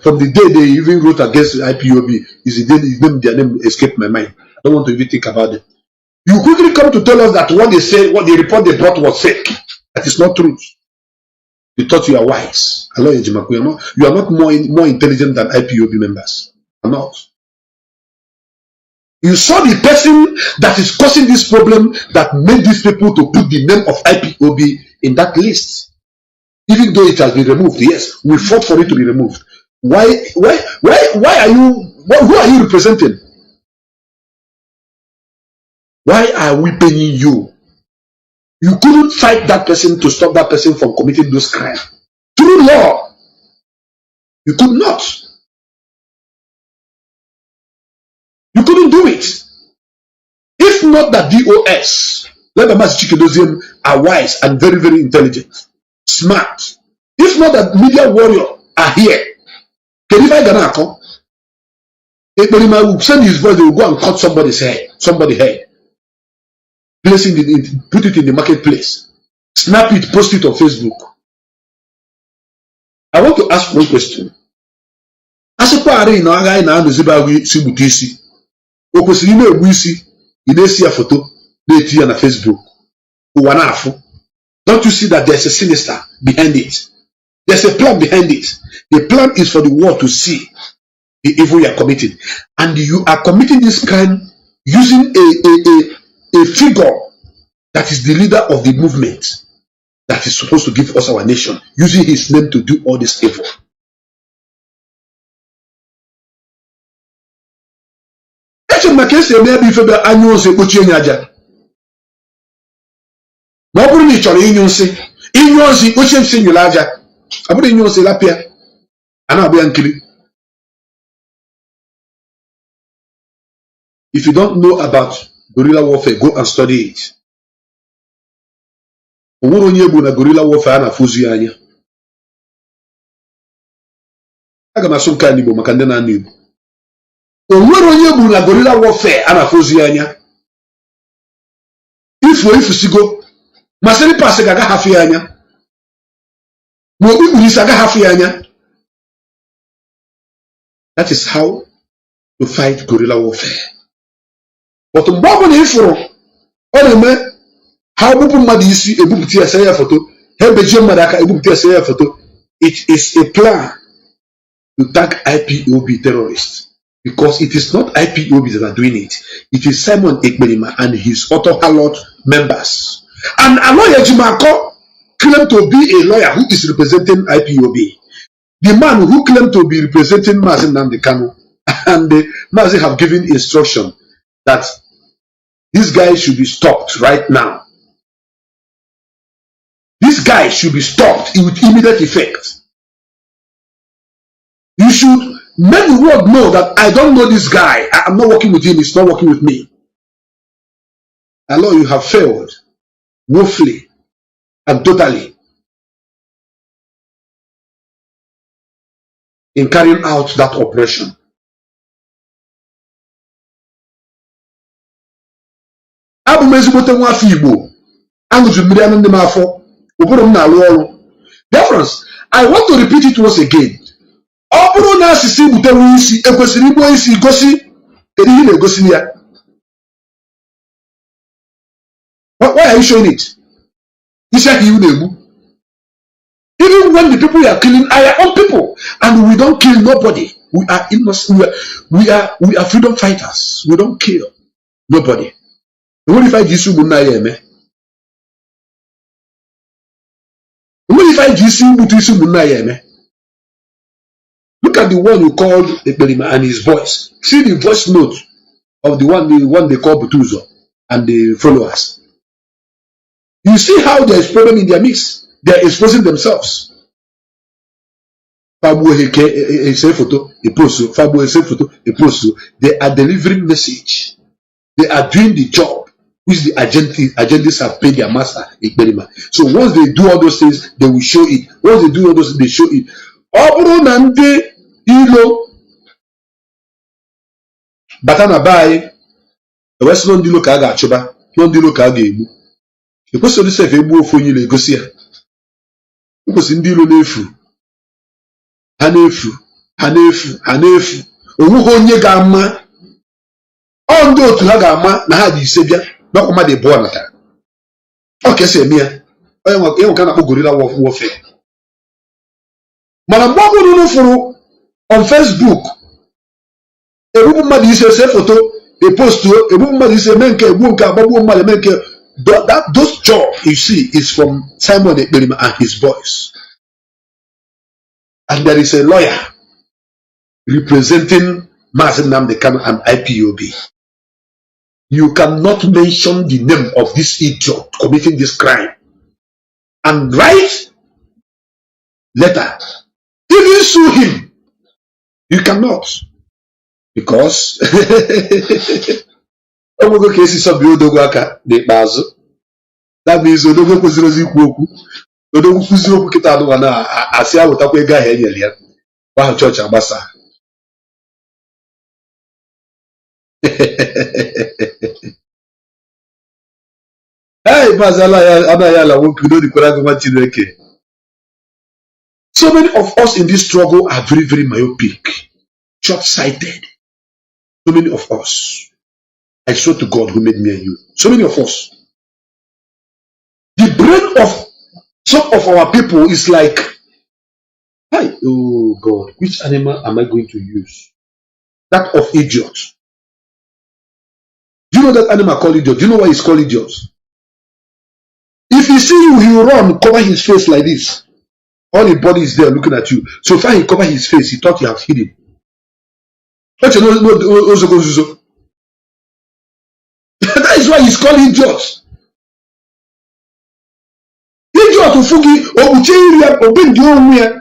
From the day they even wrote against IPOB, their name escaped my mind. I don't want to even think about it. You quickly come to tell us that what they said, what the report they brought was fake. That is not true. You thought you are wise. Hello, Ejimaku, you are not more intelligent than IPOB members. You are not. You saw the person that is causing this problem that made these people to put the name of IPOB in that list. Even though it has been removed, yes, we fought for it to be removed. Why are you, who are you representing? Why are we paying you? You couldn't fight that person to stop that person from committing those crimes. Through law, you could not. You couldn't do it. If not that DOS, let the Mazi Chikedozium are wise and very, very intelligent, smart. If not that media warrior are here, Kedifai Ganako, Ekperima will send his voice, they will go and cut somebody's head, placing it, put it in the marketplace, snap it, post it on Facebook. I want to ask one question. Asopari na aga na anuzibawi sibutisi. Okwesiri ime egbu isi, ina-esi ya photo, na-eti ya na Facebook. Uwanafu. Don't you see that there's a sinister behind it? There's a plan behind it. The plan is for the world to see the evil you are committing. And you are committing this crime using a figure that is the leader of the movement that is supposed to give us our nation, using his name to do all this evil. Ma ka esi eme ebe ife be anyụ nsị kpochie nye aja. Ma ọ bụrụ na ị chọrọ ịnyụ nsị kpochie nsị nyụrụ aja. Ọ bụrụ ịnyụ nsị lapịa, a na-agba ya nkiri. If you don't know about guerrilla warfare, go and study it. O nwere onye egbu na guerrilla warfare a na-afụzi ya anya. Aga m asụ nke a n'Igbo maka ndị na-anụ Igbo. O nwere onye gburu na guerrilla warfare a na-afụzi anya. Ifusigo ma sịrịpasị ga-aga hafụ ya anya, ma okpi kpuru isi aga hafụ ya anya. That is how to fight guerrilla warfare. But mgbe ọ bụla ịfụrụ ọ na-eme ha ọgbụpụ mmadụ isi ebupụta ya, see ya foto, ha ebejie mmadụ aka ebupụta ya, see ya foto. It is a plan to tag IPOB terrorists. Because it is not IPOB that are doing it. It is Simon Ekperima and his Auto-Pilot members. And a lawyer, Jimako, claimed to be a lawyer who is representing IPOB. The man who claimed to be representing Mazi Nnamdi Kanu. And Mazi have given instruction that this guy should be stopped right now. This guy should be stopped with immediate effect. You should make the world know that I don't know this guy. I'm not working with him. He's not working with me. Allah, you have failed woefully and totally in carrying out that operation. Abu mezigbote nwa afọ Igbo aṅụjụ mmiri anụ ndị m afọ ụbụrụ m na-alụ ọrụ. Biafrans, I want to repeat it once again. Ọ bụrụ na asịsị butere isi ekwesịrị igbo isi gosi kedu ihe na-egosi ya. Why are you showing it? Isi aka iwu na-egbu. Even when the people we are killing are our own people, and we don't kill nobody. We are innocent. We are freedom fighters. We don't kill nobody. What if I just munna yeme? What if I just munna yeme? Look at the one who called Ekperima and his voice. See the voice note of the one they call Butuzo and the followers. You see how there is problem in their mix. They are exposing themselves. They are delivering message. They are doing the job which the agendas have paid their master Ekperima. So once they do all those things, they will show it. Once they do all those things, they show it. Oburu Nnamdi ilo batana bai ewesi no ndilo ka a ga-achụba, no ndilo ka a ga-egbu. Ekwesịrị sef egbu ofu onye na-egosi ya. Ekwesịrị ndị ilo na-efu ha na-efu onweghị onye ga-ama. Ọ ndị otu ha ga-ama na ha dị ise bịa n'ọkwa mmadụ abụọ natara. Ọ ka esi eme ya. Onye nwe ka na-akpọ guerrilla warfare. Mana mgbe ọ bụrụ n'ụfụrụ on Facebook, ebubu mmadụ ise se foto, epostuo, ebubu mmadụ ise eme nke egbu nke agbagbuo mmadụ eme nke. Those job you see is from Simon Ekperima and his boys. And there is a lawyer representing Mazi Nnamdi Kanu and IPOB. You cannot mention the name of this idiot committing this crime and write letter. Even sue him, you cannot. Because Ogogo case is of the Odogwaka, the Bazo. That means Odogo Kuzirozi Kwoku. Odogo Kuziroku Kitano and Asia Watakwega Helia. Wow, Church Ambassa. Hey, Bazala Anayala won't know the Korago Chineke. So many of us in this struggle are very, very myopic, short-sighted. So many of us. I swear to God who made me and you. So many of us. The brain of some of our people is like, hi, oh God, which animal am I going to use? That of idiot. Do you know that animal called idiot? Do you know why it's called idiot? If he see you, he will run, cover his face like this. All the body is there looking at you. So far he cover his face, he thought you have hit him. That is why he's called idiot. Idiot Ufugi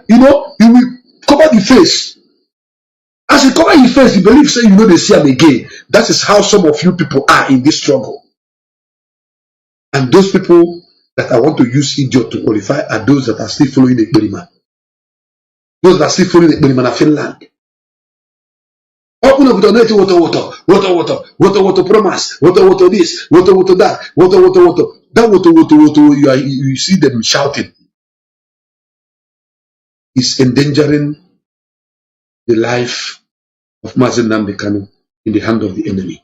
you know, he will cover the face. As he cover his face, he believes say you know they see him again. That is how some of you people are in this struggle. And those people that I want to use idiot to qualify are those that are still following the experiment. Those that are still following the experiment of Finland. Open up the net, water, promise, water, this, water, that, water. That water, you see them shouting. It's endangering the life of Mazi Nnamdi Kanu in the hand of the enemy.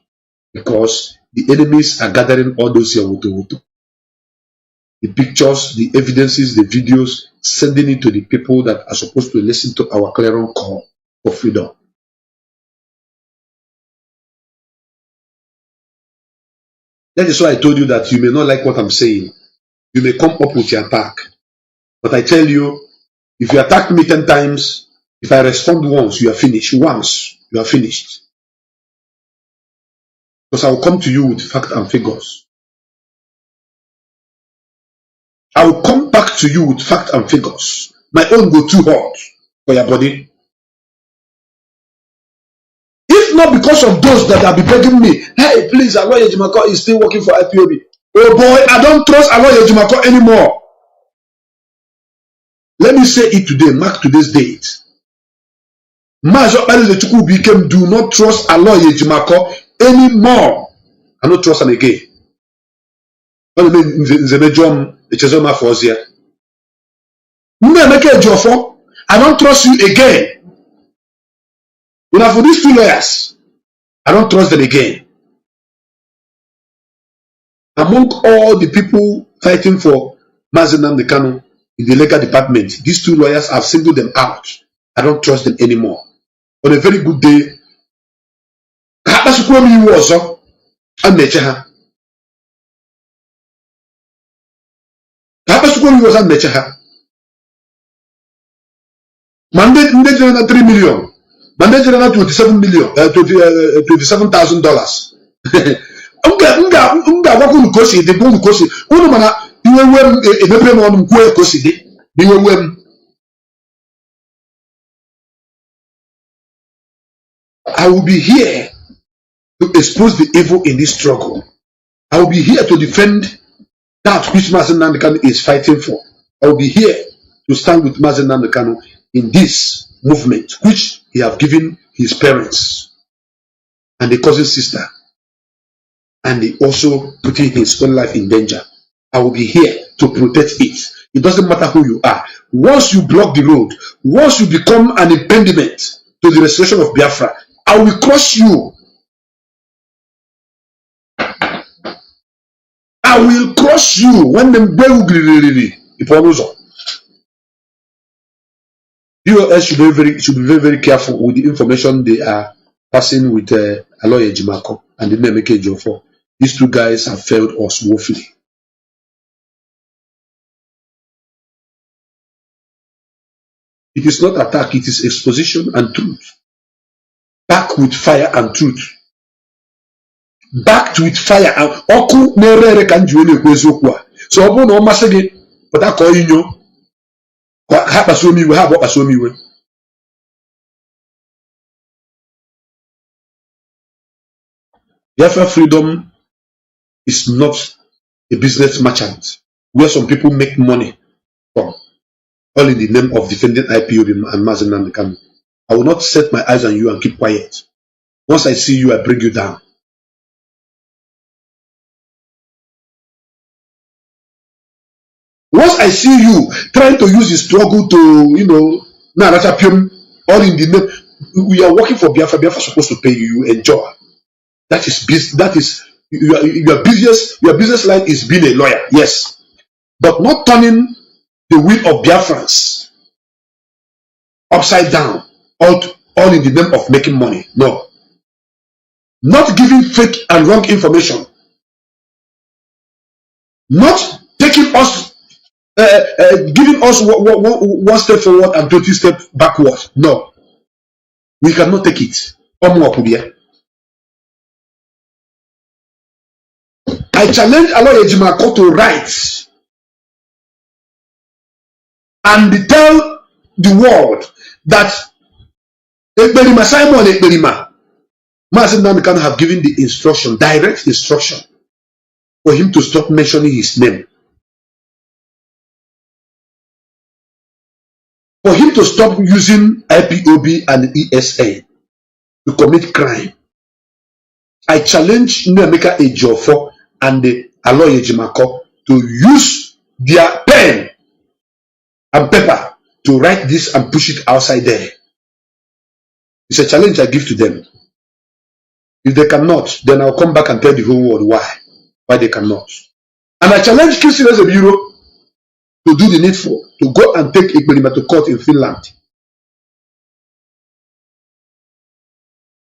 Because the enemies are gathering all those here, water. The pictures, the evidences, the videos, sending it to the people that are supposed to listen to our clarion call for freedom. That is why I told you that you may not like what I'm saying. You may come up with your attack. But I tell you, if you attack me 10 times, if I respond once, you are finished. Once, you are finished. Because I will come to you with facts and figures. I will come back to you with facts and figures. My own go too hot for your body. If not because of those that have been begging me, hey, please, Aloy Ejimako is still working for Ipob. Oh boy, I don't trust Aloy Ejimako anymore. Let me say it today, mark today's date. Mazi do not trust Aloy Ejimako anymore. I don't trust him again. I don't trust you again. For these two lawyers, I don't trust them again. Among all the people fighting for Mazi Nnamdi Kanu in the legal department, these two lawyers have singled them out. I don't trust them anymore. On a very good day, mandate 3 million. Mandate $27 million, $27,000. I will be here to expose the evil in this struggle. I will be here to defend that which Mazi Nnamdi Kanu is fighting for. I will be here to stand with Mazi Nnamdi Kanu in this movement, which he have given his parents and the cousin sister, and he also putting his own life in danger. I will be here to protect it. It doesn't matter who you are. Once you block the road, once you become an impediment to the restoration of Biafra, I will crush you. I will crush you when them Ipob. DOS should be very careful with the information they are passing with Aloy Ejimako and the Nemeke Jofo. These two guys have failed us woefully. It is not attack, it is exposition and truth. Back with fire and truth. Backed with fire and oku nerere kanjuele kwezokwa. So obu no masege, but I call you. Biafra freedom is not a business merchant where some people make money from, all in the name of defending Ipob and Mazi Nnamdi Kanu. I will not set my eyes on you and keep quiet. Once I see you, I bring you down. Once I see you trying to use the struggle to, all in the name, we are working for Biafra. Biafra is supposed to pay you. You enjoy. That is your business line is being a lawyer, yes, but not turning the will of Biafrans upside down, all in the name of making money. No, not giving fake and wrong information, not taking us, giving us one step forward and 20 steps backward. No, we cannot take it. I challenge Aloy Ejimako to write and tell the world that Ekberima Simon Ekberima Mazi Nnamdi Kanu have given the instruction, direct instruction, for him to stop mentioning his name, for him to stop using Ipob and ESA to commit crime. I challenge Nnamdi Ejiofor and the Aloy Ejimako to use their pen and paper to write this and push it outside there. It's a challenge I give to them. If they cannot, then I'll come back and tell the whole world why they cannot. And I challenge Christian as a bureau to do the needful, to go and take Ekberima to court in Finland.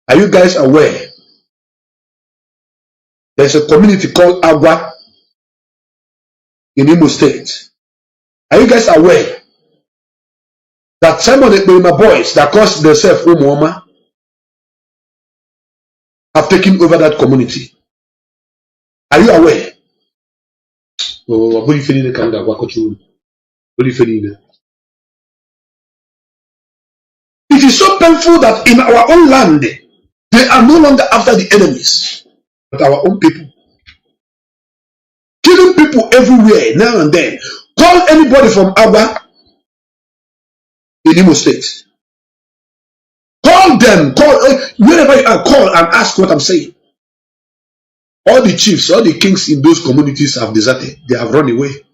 Are you guys aware? There's a community called Agua in Imo State. Are you guys aware that some of the Ekberima boys that call themselves Umuoma have taken over that community? Are you aware? Oh, what are you feeling? It is so painful that in our own land, they are no longer after the enemies, but our own people. Killing people everywhere, now and then. Call anybody from Abba in Imo State. Call them, wherever you are, call and ask what I'm saying. All the chiefs, all the kings in those communities have deserted. They have run away.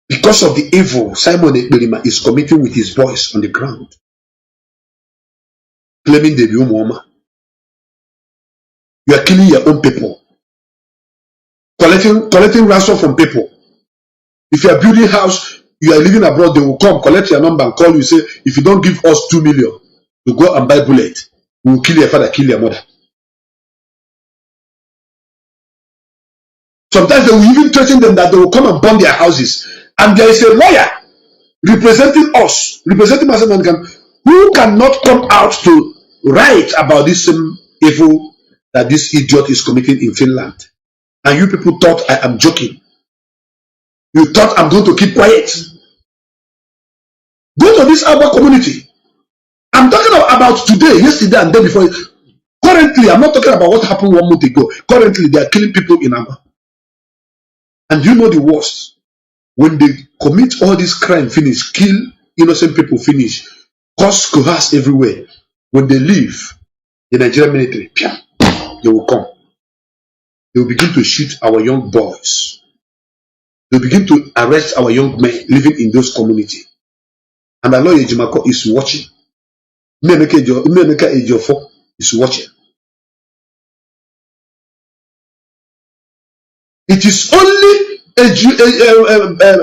Because of the evil Simon Ekberima is committing with his boys on the ground. Claiming they be Umuoma. You are killing your own people. Collecting ransom from people. If you are building a house, you are living abroad, they will come, collect your number and call you, say, if you don't give us 2 million to go and buy bullet, we will kill your father, kill your mother. Sometimes they will even threaten them that they will come and burn their houses. And there is a lawyer representing us, representing Mazi Nnamdi Kanu, who cannot come out to write about this same evil that this idiot is committing in Finland. And you people thought I am joking. You thought I'm going to keep quiet. Go to this Abba community. I'm talking about today, yesterday, and day before. Currently, I'm not talking about what happened 1 month ago. Currently, they are killing people in Abba. And you know the worst. When they commit all this crime, finish, kill innocent people, finish, cause chaos everywhere. When they leave the Nigerian military, they will come. They will begin to shoot our young boys. They will begin to arrest our young men living in those communities. And Aloy Ejimako is watching. Nnamdi Ejiofor is watching. It is only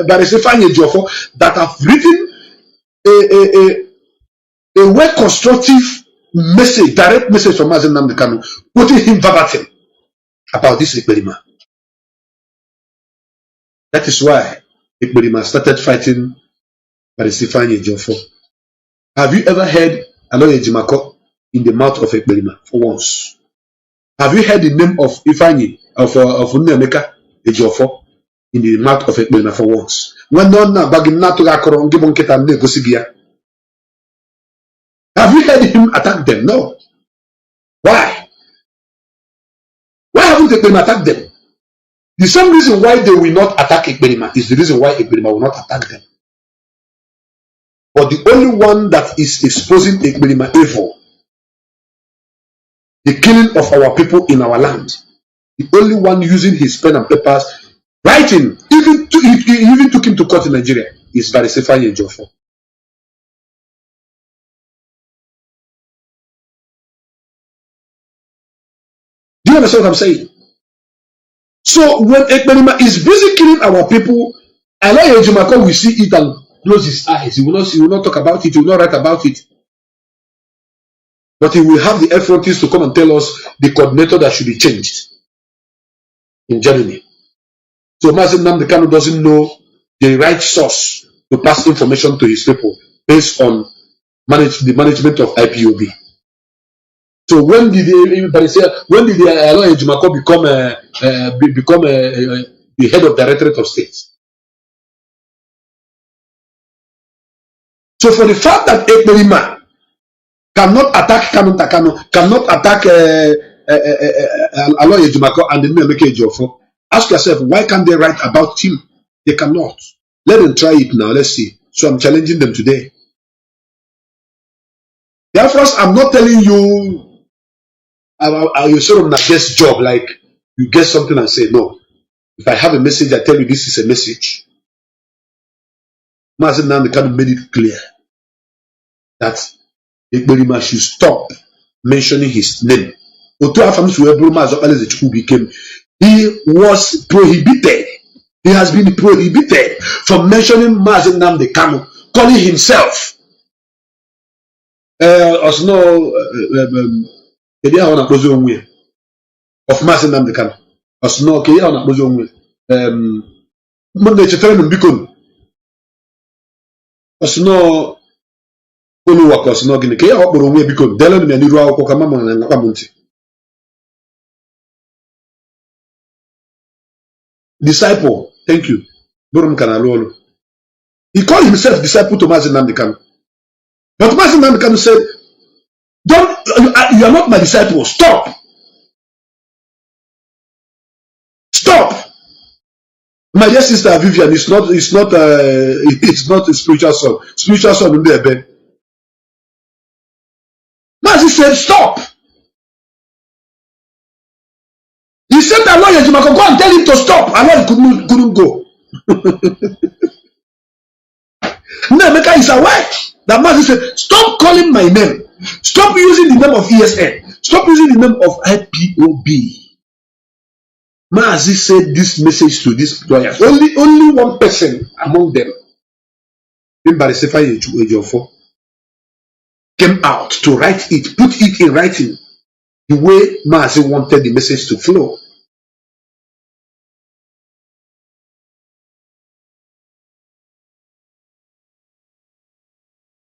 Barrister Ifeanyi that have written a well-constructive message, direct message from Mazi Nnamdi Kanu, quoting him verbatim about this Ekberima. That is why Ekberima started fighting Barrister Ifeanyi. Have you ever heard Aloy Ejimako in the mouth of Ekberima for once? Have you heard the name of Ifeanyi, of Nnamdi Ejiofor in the mouth of Ekberima for once? When none bagin na to gakoro ngibon kita nde gosigia. Have you heard him attack them? No. Why? Why haven't Ekberima attacked them? The same reason why they will not attack Ekberima is the reason why Ekberima will not attack them. But the only one that is exposing Ekberima evil, the killing of our people in our land, the only one using his pen and papers, writing, even took him to court in Nigeria, is Barrister Ifeanyi Ejiofor. Do you understand what I'm saying? So when Ekberima is busy killing our people, Aloy Ejimako will see it and close his eyes. He will not talk about it, he will not write about it. But he will have the effronteries to come and tell us the coordinator that should be changed in Germany. So Mazi Nnamdi Kanu doesn't know the right source to pass information to his people based on the management of IPOB. So when did Aloy Ejimako become the head of Directorate of State? So for the fact that Ekberima cannot attack Kanu, cannot attack Aloy Ejimako and the Nnamdi Ejiofor, ask yourself, why can't they write about him? They cannot. Let them try it now. Let's see. So I'm challenging them today. Biafrans, I'm not telling you you sort of not guess job, like you guess something and say no. If I have a message, I tell you this is a message. Mazi Nnamdi Kanu made it clear that Ekberima should stop mentioning his name. He was prohibited. He has been prohibited from mentioning Mazi Nnamdi Kanu, calling himself of Mazi Nnamdi Kanu. Disciple, thank you. He called himself disciple to Mazi Nnamdi Kanu. But Mazi Nnamdi Kanu said, you are not my disciple. Stop. Stop. My dear sister Vivian, it's not a spiritual son. Spiritual son in there, Ben. Mazi said, stop. He said that Aloy Ejimako, go and tell him to stop. Aloy couldn't go. Nnamdi is aware that Mazi said, stop calling my name. Stop using the name of ESN. Stop using the name of IPOB. Mazi said this message to these lawyers. Only one person among them, Barrister Ifeanyi Ejiofor, came out to write it, put it in writing, the way Mazi wanted the message to flow.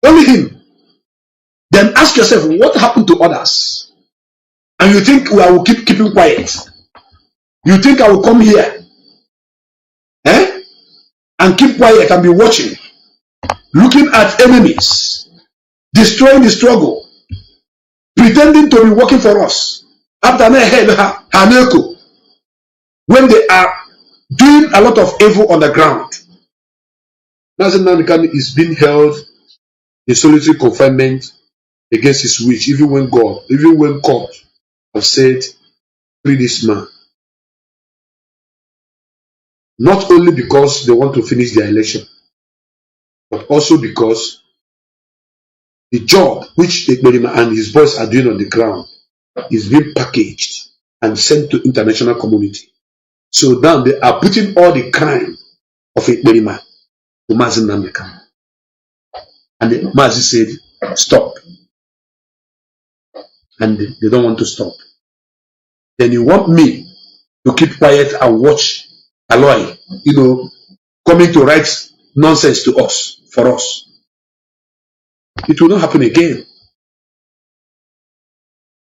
Only him. Then ask yourself, what happened to others? And you think I will keep keeping quiet? You think I will come here and keep quiet and be watching, looking at enemies, destroying the struggle, pretending to be working for us, after when they are doing a lot of evil on the ground? Mazi Nnamdi Kanu is being held in solitary confinement against his wish, even when court have said, free this man. Not only because they want to finish their election, but also because the job which Ekberima and his boys are doing on the ground is being packaged and sent to international community. So now they are putting all the crime of Ekberima to Mazi Nnamdi Kanu. And Mazi said, stop. And they don't want to stop. Then you want me to keep quiet and watch Aloy, coming to write nonsense to us, for us. It will not happen again.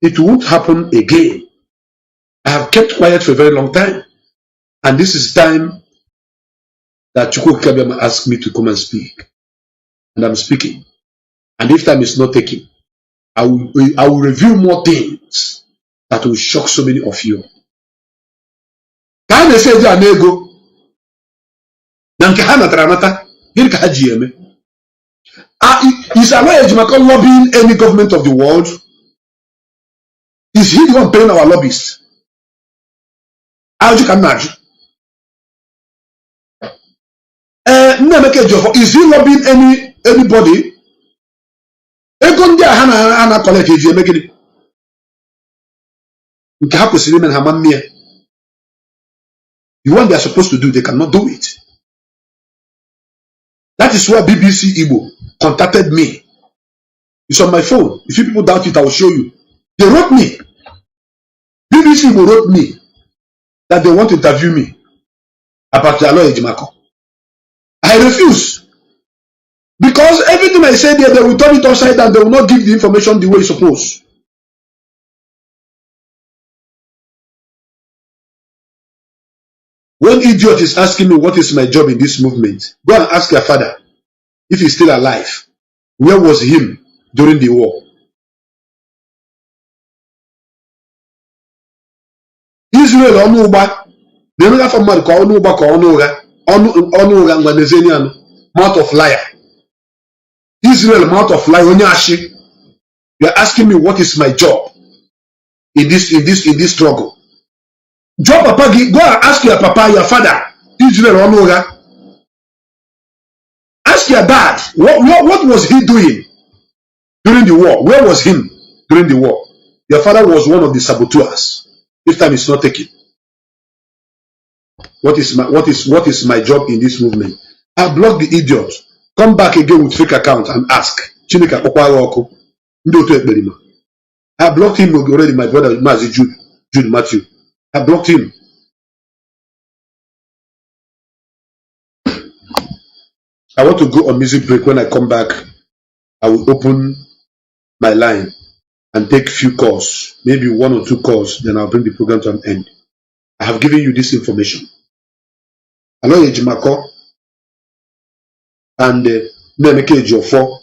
It won't happen again. I have kept quiet for a very long time. And this is time that Chukwu Kabiama asked me to come and speak. And I'm speaking. And if time is not taken, I will reveal more things that will shock so many of you. Can they say that nego? Nankahana Tranata, Hirka Hajieme. Is Ejimako lobbying any government of the world? Is he the one paying our lobbyists? How you can imagine? Is he lobbying anybody? The one they are supposed to do, they cannot do it. That is why BBC Igbo contacted me. It's on my phone. If you people doubt it, I will show you. They wrote me. BBC Igbo wrote me that they want to interview me about the Alo Ejimako. I refuse. Because everything I say there, they will turn it upside down. They will not give the information the way it's supposed. One idiot is asking me what is my job in this movement. Go and ask your father if he's still alive. Where was him during the war? Israel Onuba, the other from Marco Onuba Onuga mouth of liar. Israel mouth of liar. You are asking me what is my job in this struggle. Job Papa, go and ask your papa, your father, Israel Onuga. Ask your dad, what was he doing during the war? Where was him during the war? Your father was one of the saboteurs. If time is not taken. What is my job in this movement? I block the idiots. Come back again with fake account and ask. I blocked him already, my brother Mazi Jude Matthew. I blocked him. I want to go on music break. When I come back, I will open my line and take few calls, maybe 1 or 2 calls, then I'll bring the program to an end. I have given you this information. Hello, Ejimako and Nemeke Ejiofor.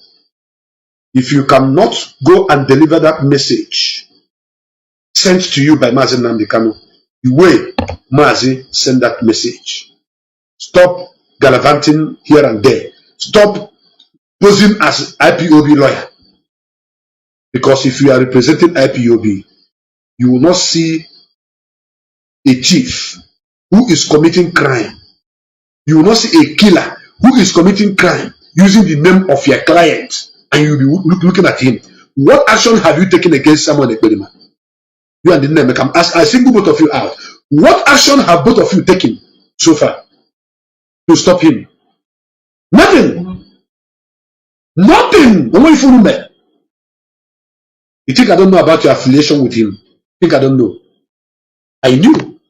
If you cannot go and deliver that message sent to you by Mazi Nnamdi Kanu, the way Mazi send that message. Stop gallivanting here and there. Stop posing as IPOB lawyer. Because if you are representing IPOB, you will not see a chief who is committing crime. You will not see a killer who is committing crime using the name of your client, and you will be looking at him. What action have you taken against someone? You and the name. I single both of you out. What action have both of you taken so far to stop him? Nothing. Nothing. You think I don't know about your affiliation with him? You think I don't know? I knew.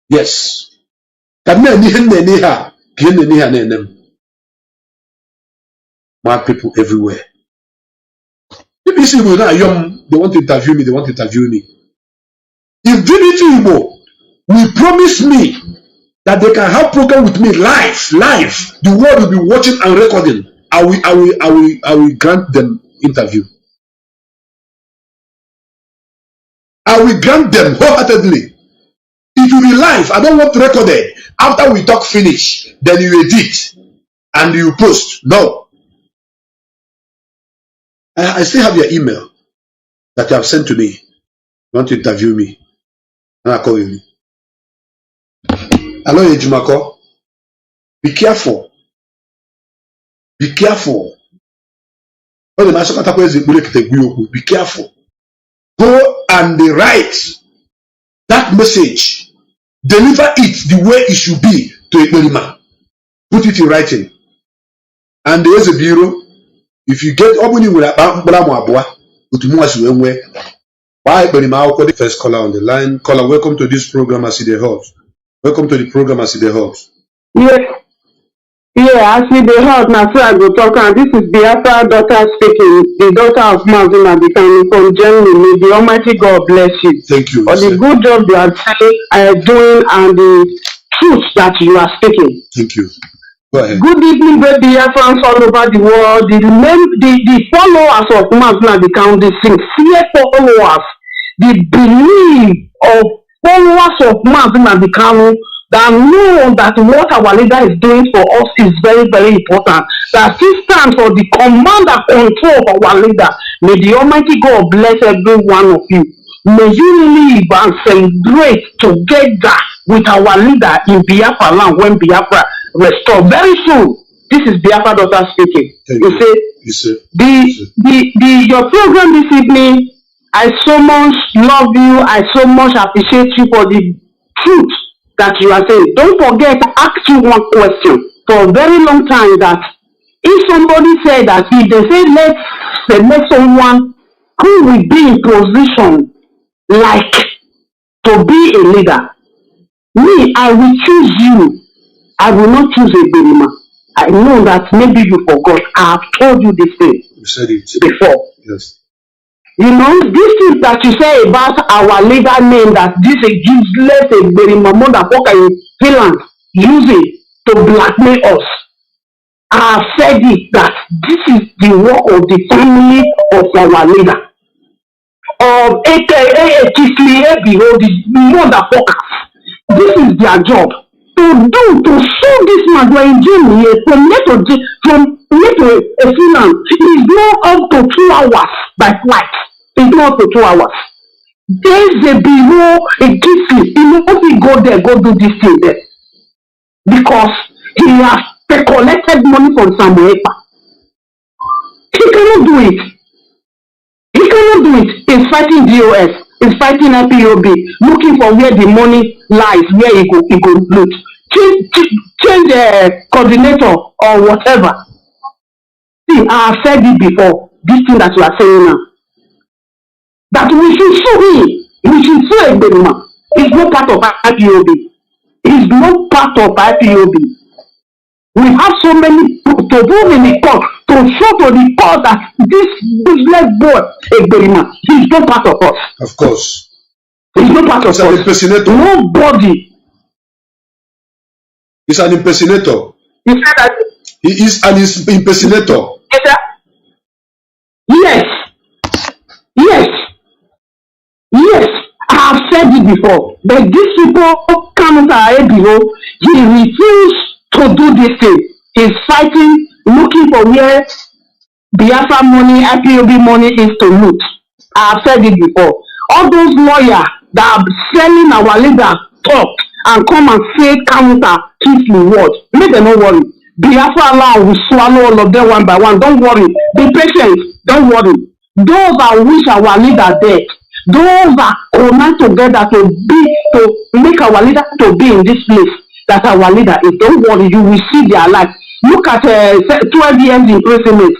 Yes. Mad people everywhere. BBC Igbo now young, they want to interview me, If BBC Igbo will promise me that they can have program with me live, the world will be watching and recording, I will grant them interview. I will grant them wholeheartedly. It will be live. I don't want recorded. After we talk finish, then you edit and you post. No. I still have your email that you have sent to me. You want to interview me? And I call you. Hello, Ejimako. Be careful. Be careful. Be careful. Go and write that message. Deliver it the way it should be to Ekperima. Put it in writing. And there is a bureau. If you get opening with a first caller on the line. Caller, welcome to this program as it holds. Welcome to the program as it holds. Yes. Yeah, as we dey heard now, so I go talk. And this is Biafra daughter speaking, the daughter of Mazi Nnamdi from Germany. May the Almighty God bless you. Thank you. For the good job you are doing and the truth that you are speaking. Thank you. Go ahead. Good evening, great Biafrans all over the world. The followers of Mazi Nnamdi, the sincere followers, the belief of followers of Mazi Nnamdi that know that what our leader is doing for us is very, very important. That he stands for the command and control of our leader. May the Almighty God bless every one of you. May you live and celebrate together with our leader in Biafra land when Biafra restore. Very soon, this is Biafra daughter speaking. You say, your program this evening, I so much love you. I so much appreciate you for the truth that you are saying. Don't forget to ask you one question for a very long time, that if somebody said that, if they say let's select someone who will be in position like to be a leader, me, I will choose you. I will not choose a Berima. I know that maybe you forgot. I have told you this thing. You said it before. Yes. You know, this is that you say about our leader name, that this is useless Berima motherfucker in Finland using to blackmail us. I have said it, that this is the work of the family of our leader. Of AKA the motherfuckers. This is their job. To show this man who are in jail here from here to Finland is not up to 2 hours by flight. It's not up to 2 hours. There's a below a gift. You know, if he go there, go do this thing there. Because he has collected money from Samuel. He cannot do it. He cannot do it. He's fighting DOS. He's fighting Ipob, looking for where the money lies, where he go loot. Change coordinator or whatever. See, I have said it before. This thing that you are saying now, that we should sue him. We should sue Egberima. It's not part of Ipob. It's not part of Ipob. We have so many to prove in the court, to show to the court that this business boy, Egberima, he's not part of us. Of course. He's not part of us. An impersonator. Nobody. He's an impersonator. You said that? He is an impersonator. Yes. Yes. Yes. I have said it before. But these people come to our ABO. He refused to do this thing. He's fighting, looking for where Biafra money, Ipob money is to loot. I have said it before. All those lawyers that are selling our leader talk and come and say counter truthful words, make them not worry. Biafra Allah will swallow all of them one by one. Don't worry. Be patient. Don't worry. Those that wish our leader dead, those that command together to make our leader to be in this place that our leader is, don't worry, you will see their life. Look at 12 years imprisonment,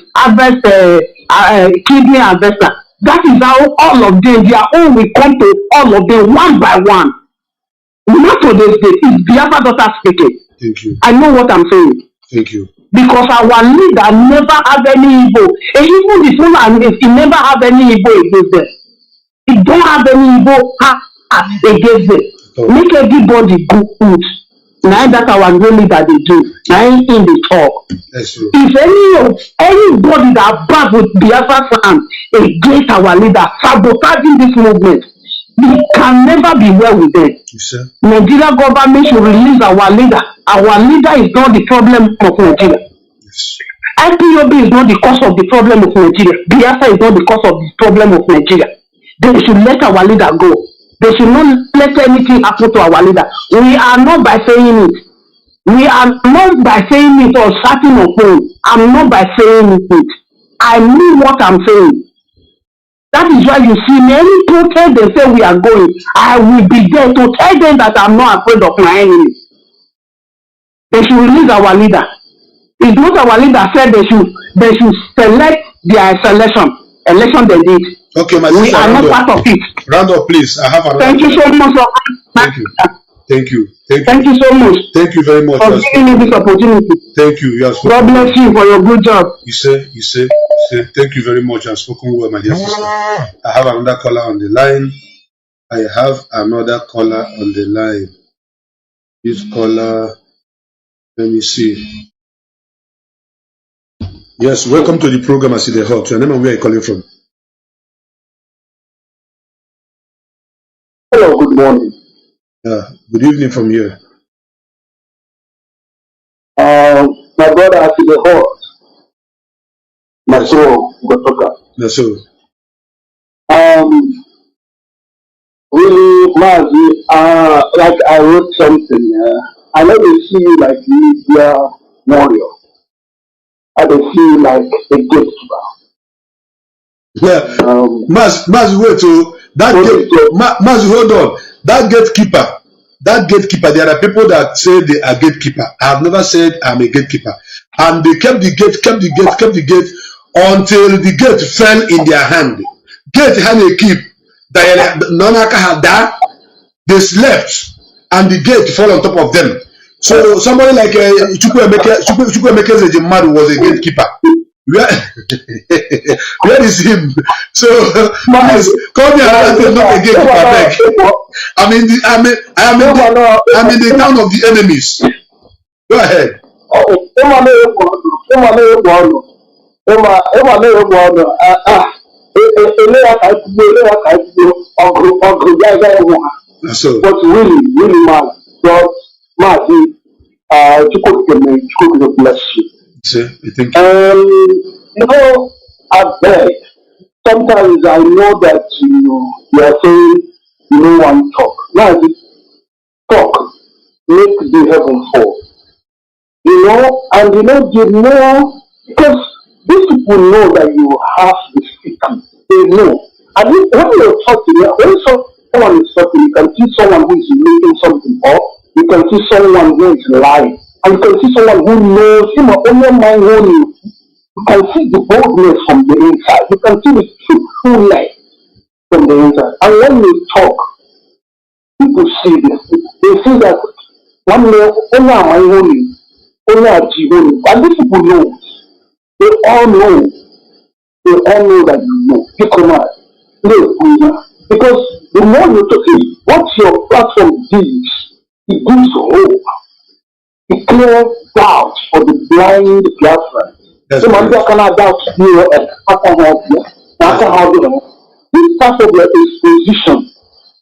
kidney harvester. That is how all of them, their own will come to all of them one by one. Not today's date. It's Biafra daughter speaking. Thank you. I know what I'm saying. Thank you. Because our leader never have any evil. And even the Fulani, he never have any evil against them. He don't have any evil against them. Oh. Make everybody good. Now that's our real leader they do. Now in the talk. That's true. If anybody that bad with Biafra fan against our leader, sabotaging this movement, we can never be well with them. Nigeria government should release our leader. Our leader is not the problem of Nigeria. Yes. Ipob is not the cause of the problem of Nigeria. Biafra is not the cause of the problem of Nigeria. They should let our leader go. They should not let anything happen to our leader. We are not by saying it. We are not by saying it or starting a phone. I'm not by saying it. I mean what I'm saying. That is why you see many protest, they say we are going. I will be there to tell them that I'm not afraid of my enemy. They should release our leader. It's not our leader said they should select their election they did. Okay, my we sister, are not part of it. Round up, please. I have another. Thank you so much. Thank you. Thank you. Thank you so much. Thank you very much for giving me this opportunity. Thank you. God bless you for your good job. You say, thank you very much. I've spoken well, my dear sister. I have another caller on the line. This caller, let me see. Yes, welcome to the program. I see the hot. Your name and where are you calling from? Hello, good morning. Good evening from here. My brother, I see the hot. Yes, sir. Really, Mazi, like I wrote something. I never see you like media warrior. I don't see you like a gatekeeper. Yeah, Mazi, wait, so that Mazi, hold on. That gatekeeper, there are people that say they are gatekeeper. I have never said I'm a gatekeeper. And they kept the gate until the gate fell in their hand. Gate had a keep. They slept and the gate fell on top of them. So somebody like Chukwuemeka Ejimadu was a gatekeeper. Where is him? So please call me another not a gatekeeper. I'm in the town of the enemies. Go ahead. So, but really, man, God, Mazi, Chukwu bless you. Thank you. You know, I beg. Sometimes I know that you are saying you don't want to talk. Now, talk, make the heaven fall. You know, and because these people know that you have the secret. They know. And when you're talking, when someone is talking, you can see someone who is making something up. You can see someone who is lying. And you can see someone who knows him only mind only. You can see the boldness from the inside. You can see the truthfulness from the inside. And when you talk, people see this. They see that one day only my only a G-only. And these people know. They all know. They all know that you know. Because the more you talk, what your platform gives, it gives hope. It clears doubt for the blind Biafrans. So man, cannot doubt you this type of exposition,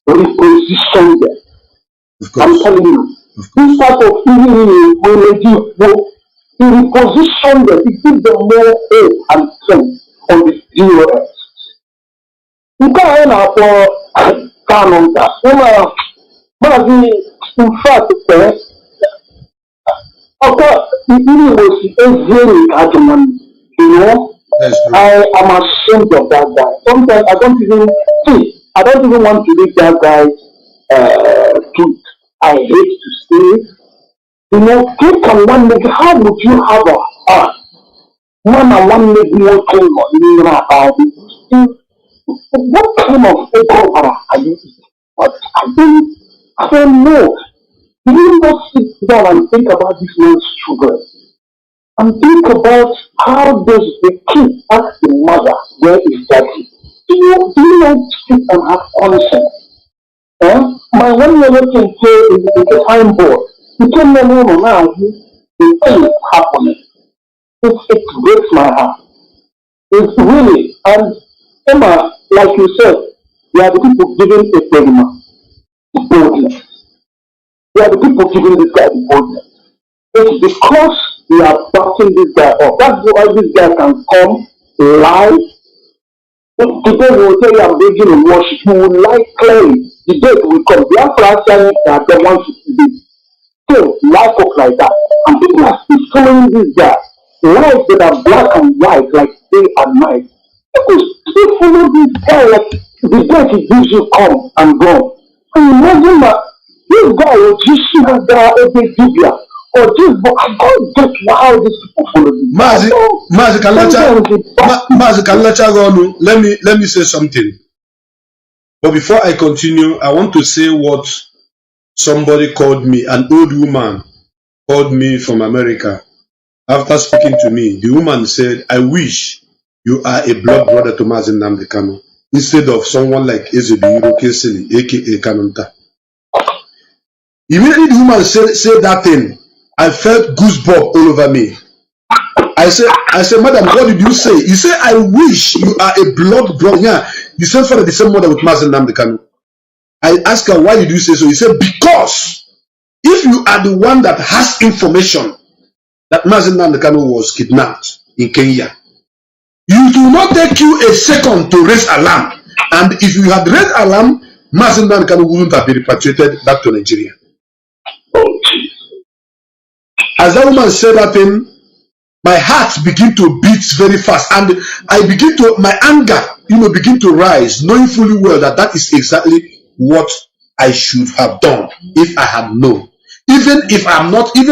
reposition them. I'm telling you, this type of healing will reposition them. It gives them more hope and strength on the DOS. You can't have for Kanu. In fact, it was a very argument, I am ashamed of that guy. Sometimes I don't even want to read that guy's tweet. I hate to say it. Take on one leg, how would you have a heart? One leg more thing about it. What kind of ego are you? I don't know. You not sit down and think about this man's children. And think about how does the kid ask the mother, where is daddy? Do you not sit and have conscience? My 1 year old can say is a time board. You can't know now, the thing is happening. It breaks my heart. It's really, and Emma, like you said, we are the people giving a Perima boldness. We are the people giving this guy the boldness. It's because we are backing this guy up. That's why this guy can come live. Today we will tell you I'm bringing in worship. You will like clearly. The day will come. Biafra saying that they want to do this. Still, life up like that. And people are still following this guy. Lives that are black and white, like day and night. People still follow this guy like the day he gives you come and go. And imagine that this guy will just see that they are a big Biblia. Or this, but I don't get how these people follow me. Mazi, let me say something. But before I continue, I want to say what somebody called me, an old woman called me from America. After speaking to me, the woman said, I wish you are a blood brother to Mazi Nnamdi Kanu, instead of someone like Ezebiro Kesili, aka Kanunta. Immediately the woman said that thing, I felt goosebumps all over me. I said, Madam, what did you say? You say, I wish you are a blood brother. Yeah, the same father, the same mother with Mazi Nnamdi Kanu. I asked her, why did you say so? He said, because if you are the one that has information that Mazi Nnamdi Kanu was kidnapped in Kenya, you do not take you a second to raise alarm. And if you had raised alarm, Mazi Nnamdi Kanu wouldn't have been repatriated back to Nigeria. Oh, geez. As that woman said that thing, my heart began to beat very fast, and my anger, begin to rise, knowing fully well that that is exactly what I should have done if I had known. Even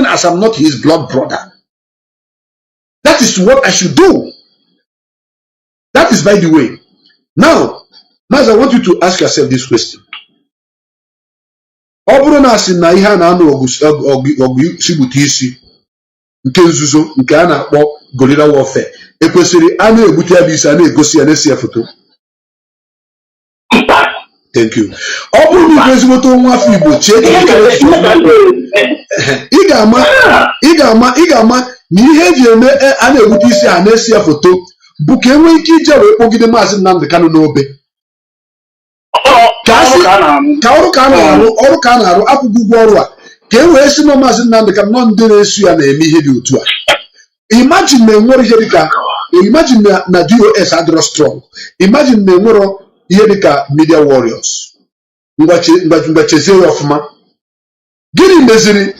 as I'm not his blood brother. That is what I should do. That is by the way. Now, Maz, I want you to ask yourself this question. Nke nzuzo nke a na-akpọ guerrilla warfare ekwesịrị a na-egbute ya bụ isi a na-egosi ya na-esi ya foto. Thank you. Ọ bụrụ na ezigbote onwe afọ Igbo chie ị ga-ama na ihe eji eme a na-egbute isi a na-esi ya foto bụ ka enwee ike ije wee kpọgide Mazi Nnamdi Kanu n'obe. Ka ọrụ ka a na-arụ akwụkwọ ụgwọ ọrụ a ka e wee si na Mazi Nnamdi Kanu nọ ndị na-esu ya na-eme ihe dị otu a. Imagine na enwere ihe dịka na DOS adịrọ strong. Imagine na enwere ihe dịka media warriors mgbachezie ya ọfụma. Gịnị meziri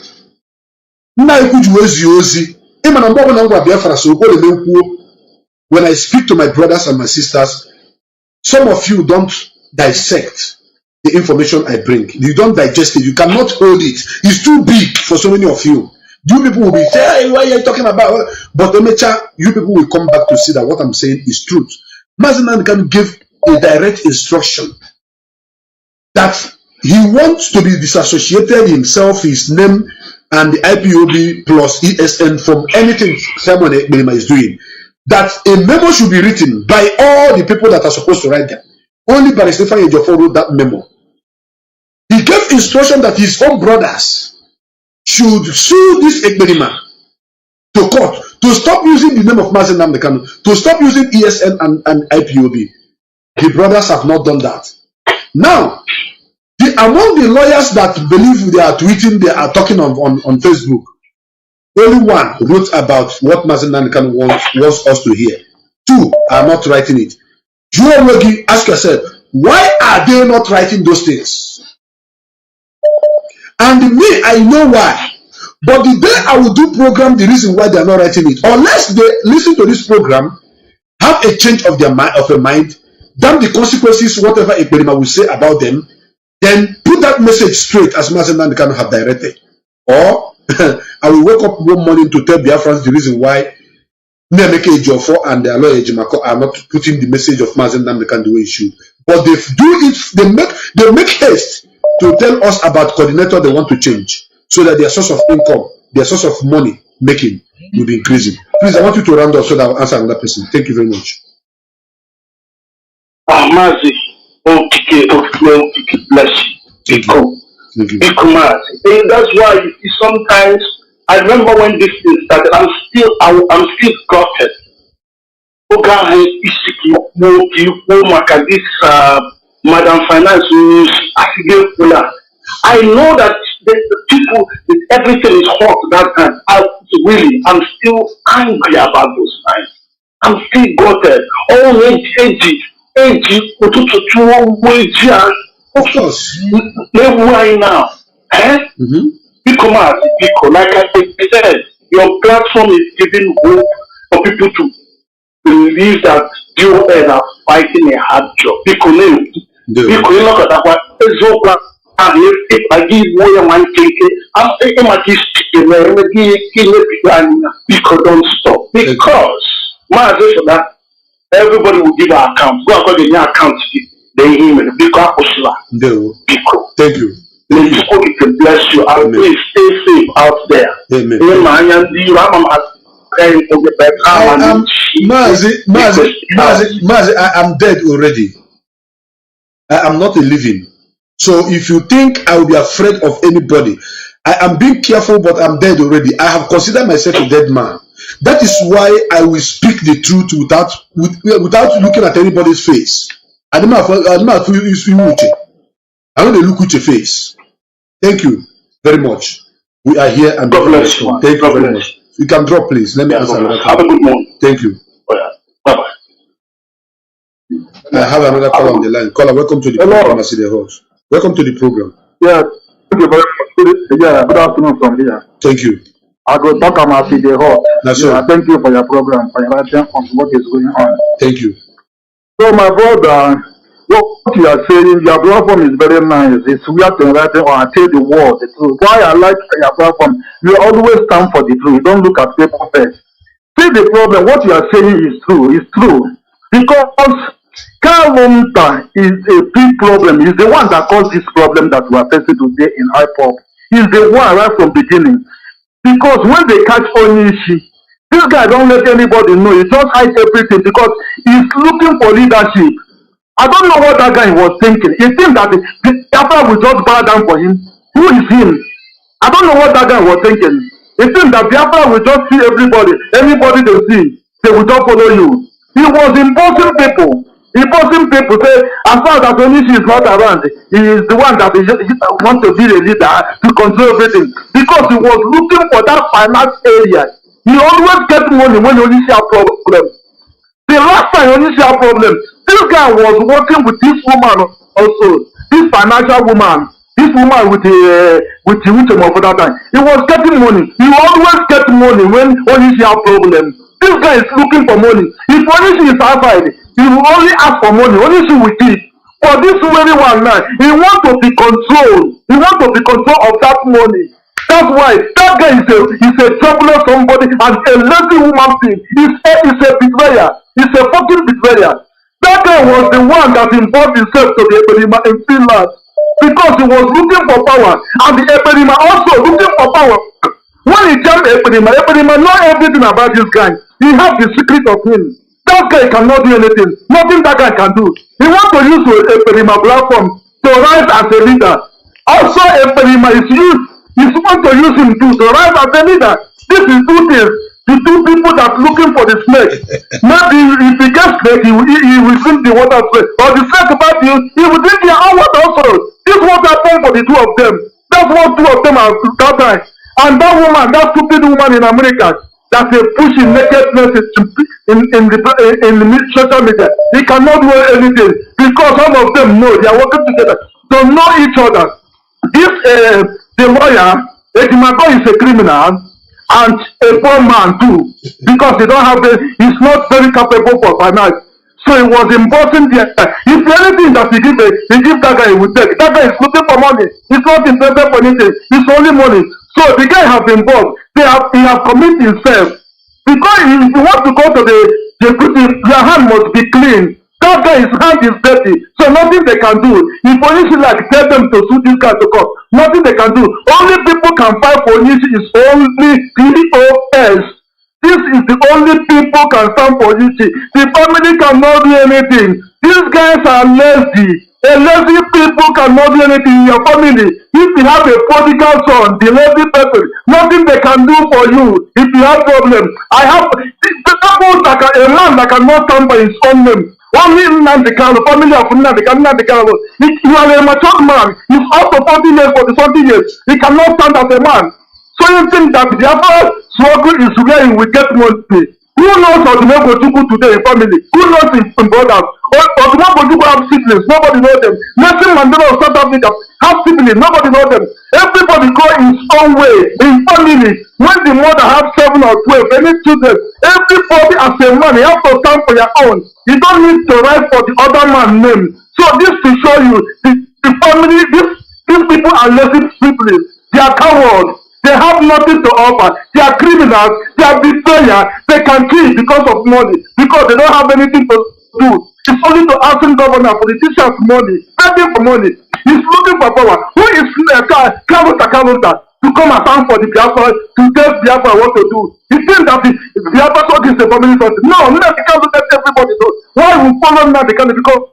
nna ikwu ji wee zie ozi ịma na mgbe ọbụla ngwa Biafra so okwu na-eme nkwuo. When I speak to my brothers and my sisters, some of you don't dissect the information I bring. You don't digest it. You cannot hold it. It's too big for so many of you. You people will be saying, hey, what are you talking about? But you people will come back to see that what I'm saying is truth. Mazi Nnamdi Kanu give a direct instruction that he wants to be disassociated himself, his name, and the IPOB plus ESN from anything Simon Ekberima is doing. That a memo should be written by all the people that are supposed to write them. Only Barrister Ifeanyi wrote that memo. He gave instruction that his own brothers should sue this Ekberima to court to stop using the name of Mazi Nnamdi Kanu, to stop using ESN and IPOB. The brothers have not done that. Now, among the lawyers that believe they are tweeting, they are talking on Facebook, only one wrote about what Mazi Nnamdi Kanu wants us to hear. Two are not writing it. You already ask yourself, why are they not writing those things? And me, I know why. But the day I will do program, the reason why they are not writing it, unless they listen to this program, have a change of their mind, damn the consequences, whatever Ekberima will say about them, then put that message straight as Mazi Nnamdi Kanu have directed. Or I will wake up one morning to tell Biafrans the reason why Nemeke Ejiofor and their lawyer Ejimako are not putting the message of Mazi Nnamdi Kanu the way it should. But they do it, they make haste to tell us about coordinator they want to change so that their source of income, their source of money making will be increasing. Please, I want you to round up so that I'll answer another person. Thank you very much. Mazi, bless you. Thank you. And that's why you see sometimes I remember when this thing started, I'm still gutted. This Madam Finance News, I know that the people, everything is hot that time. I'm still angry about those times. I'm still gutted. Of course. Now. Because, like I said, your platform is giving hope for people to believe that you are fighting a hard job. Because you look at that, if I give away one thing, because don't stop. Because, for that, everybody will give an account. Go according to your account. Thank you. May God bless you and please stay safe out there. Amen. Mazi, I am dead already. I am not a living. So if you think I will be afraid of anybody, I am being careful, but I'm dead already. I have considered myself a dead man. That is why I will speak the truth without looking at anybody's face. I don't look at your face. Thank you very much. We are here and God bless you. Thank you very much. You can drop, please. Let me answer another call. Have a good morning. Thank you. Oh, yeah. Bye-bye. I have another call on the line. Caller, welcome to the program. I see the host. Welcome to the program. Yeah, thank you very much. Yeah, good afternoon from here. Thank you. I go talk about the host. That's yeah, thank you for your program, for your attention on what is going on. Thank you. So, my brother, what you are saying, your platform is very nice. It's weird to write or tell the world the truth. Why I like your platform, you always stand for the truth. You don't look at people first. See the problem, what you are saying is true. It's true. Because Calmness is a big problem. He's the one that caused this problem that we are facing today in Ipob. He's the one right from the beginning. Because when they catch Onishi, this guy don't let anybody know. He just hides everything because he's looking for leadership. I don't know what that guy was thinking. He thinks that the Biafra will just bow down for him. Who is him? I don't know what that guy was thinking. He thinks that Biafra will just see everybody. Anybody they see, they will just follow you. He was imposing people. Imposing people say, as far as Onishi is not around, he is the one that wants to be a leader to control everything. Because he was looking for that finance area. He always get money when Onishi have problems. The last time Onishi had problem, this guy was working with this woman also, this financial woman, this woman with the of that time. He was getting money. He always get money when Onishi have problem. This guy is looking for money. If Onishi is outside, he will only ask for money. Onishi will keep. For this very one now, he wants to be controlled. He wants to be control of that money. That's why that guy is a troublous somebody and a lazy woman thing. He's a betrayer. He's a fucking betrayer. That guy was the one that involved himself to the Epelima in Finland because he was looking for power, and the Epelima also looking for power. When he jumped Epelima know everything about this guy. He has the secret of him. That guy cannot do anything. Nothing that guy can do. He wants to use Epelima platform to rise as a leader. Also, Epelima is used. He's supposed to use him to rise as a leader. This is two things. The two people that looking for the snake. Maybe if he gets snake, he will drink the water snake. Or the snake about you, he will drink their own water also. This is what happened for the two of them. That's what two of them are that time. And that woman, that stupid woman in America, that's a pushing nakedness in the social media. He cannot do anything because all of them know they are working together to know each other. If the lawyer, Ejimago is a criminal and a poor man too, because they don't have he's not very capable for finance. So it was important there. If anything that he give that guy, he will take. That guy is looking for money. He's not interested for anything. It's only money. So the guy has been involved. He have committed himself. Because if you want to go to the your hand must be clean. That guy's hand is dirty, so nothing they can do. If Onishi like tell them to sue this guy to court, nothing they can do. Only people can fight for Onishi is only POS. This is the only people can stand for Onishi. The family cannot do anything. These guys are lazy. A lazy people cannot do anything in your family. If you have a prodigal son, the lazy person, nothing they can do for you. If you have problems, I have people like a man that cannot stand by his own name. Only Nnamdi, family of Nnamdi. You are a mature man. He's out of 40 years, 40 years. He cannot stand as a man. So you think that the other struggle is where he will get money. Who knows Odumogo Chukwu today in family? Who knows in brothers? Odumogo Chukwu have siblings. Nobody knows them. Nelson Mandela of South Africa have siblings. Nobody knows them. Everybody go in his own way. In family, when the mother have 7 or 12, any children, everybody as a man, you have to stand for your own. You don't need to write for the other man's name. So this to show you, the family, these people are lazy people. They are cowards. They have nothing to offer. They are criminals. They are betrayers. They can kill because of money. Because they don't have anything to do. It's only to asking governor, politicians money, begging for money. He's looking for power. Who is Kaluta to come and stand for the Biafra, to tell Biafra what to do? He thinks that the Biafra talk is a family something. No, Nnamdi Kanu let everybody know. Why we follow Nnamdi Kanu? Because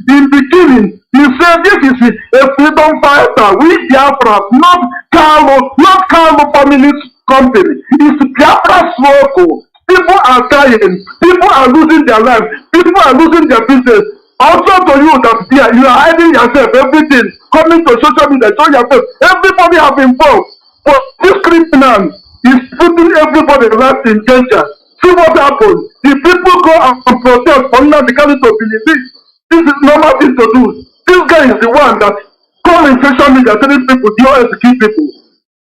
in the beginning, he said this is a freedom fighter. We Biafra, not Kanu family's company. It's Biafra's local. People are dying. People are losing their lives. People are losing their business. Also to you that you are hiding yourself, everything, coming to social media, show yourself. Everybody have been involved. But this criminal is putting everybody life in danger. See what happens. The people go and protest for Nnamdi Kanu to believe this. This is normal thing to do. This guy is the one that calling social media telling people do not execute people.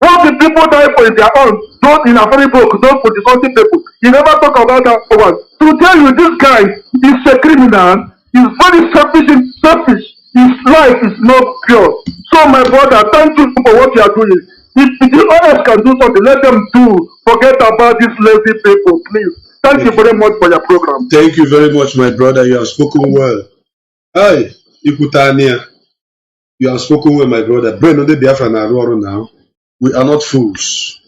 What the people die for is their own. Those in a very book, those for the country people. You never talk about that for us. To tell you this guy is a criminal, he's very selfish. His life is not pure. So my brother, thank you for what you are doing. If the others can do something, let them do. Forget about these lazy people, please. Thank you very much for your program. Thank you very much, my brother. You have spoken well. Hi, Ikutania. You have spoken well, my brother. Brain on the Biafra now. We are not fools.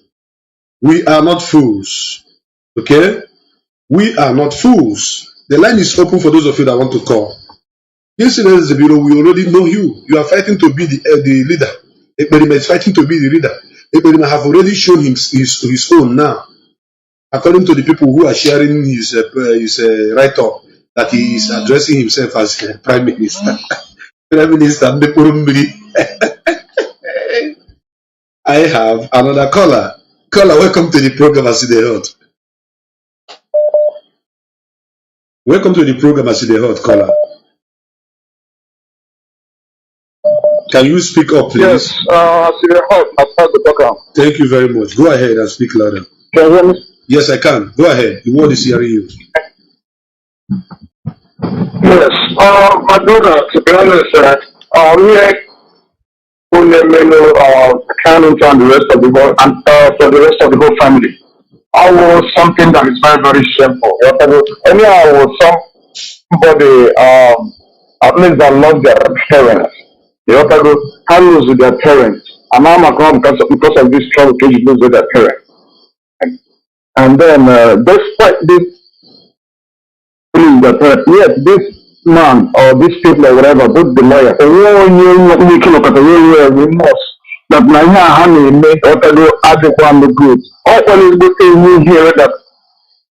We are not fools. Okay? We are not fools. The line is open for those of you that want to call. Incidents the bureau, we already know you. You are fighting to be the leader. Ekperima is fighting to be the leader. Ekperima have already shown his own now. According to the people who are sharing his write-up, that he is addressing himself as Prime Minister. Prime Minister Mbepurumbiri. I have another caller. Caller, welcome to the program, Asidehot. Welcome to the program, Asidehot, caller. Can you speak up, please? Yes, Asidehot, I start the program. Thank you very much. Go ahead and speak louder. Can you hear me? Yes, I can. Go ahead. The word is hearing you. Yes, my brother, to be honest, Kanu and the rest of the whole, and for the rest of the whole family. I was something that is very, very shameful. Anyhow, I was somebody, at least that loved their parents. Kanu with their parents. And now I'm going because of this trouble, to lose with their parents. And then, despite this, yes, this man or these people or whatever, both the lawyer, remorse that Nanya Honey made Otago adequate good. Always good thing you hear that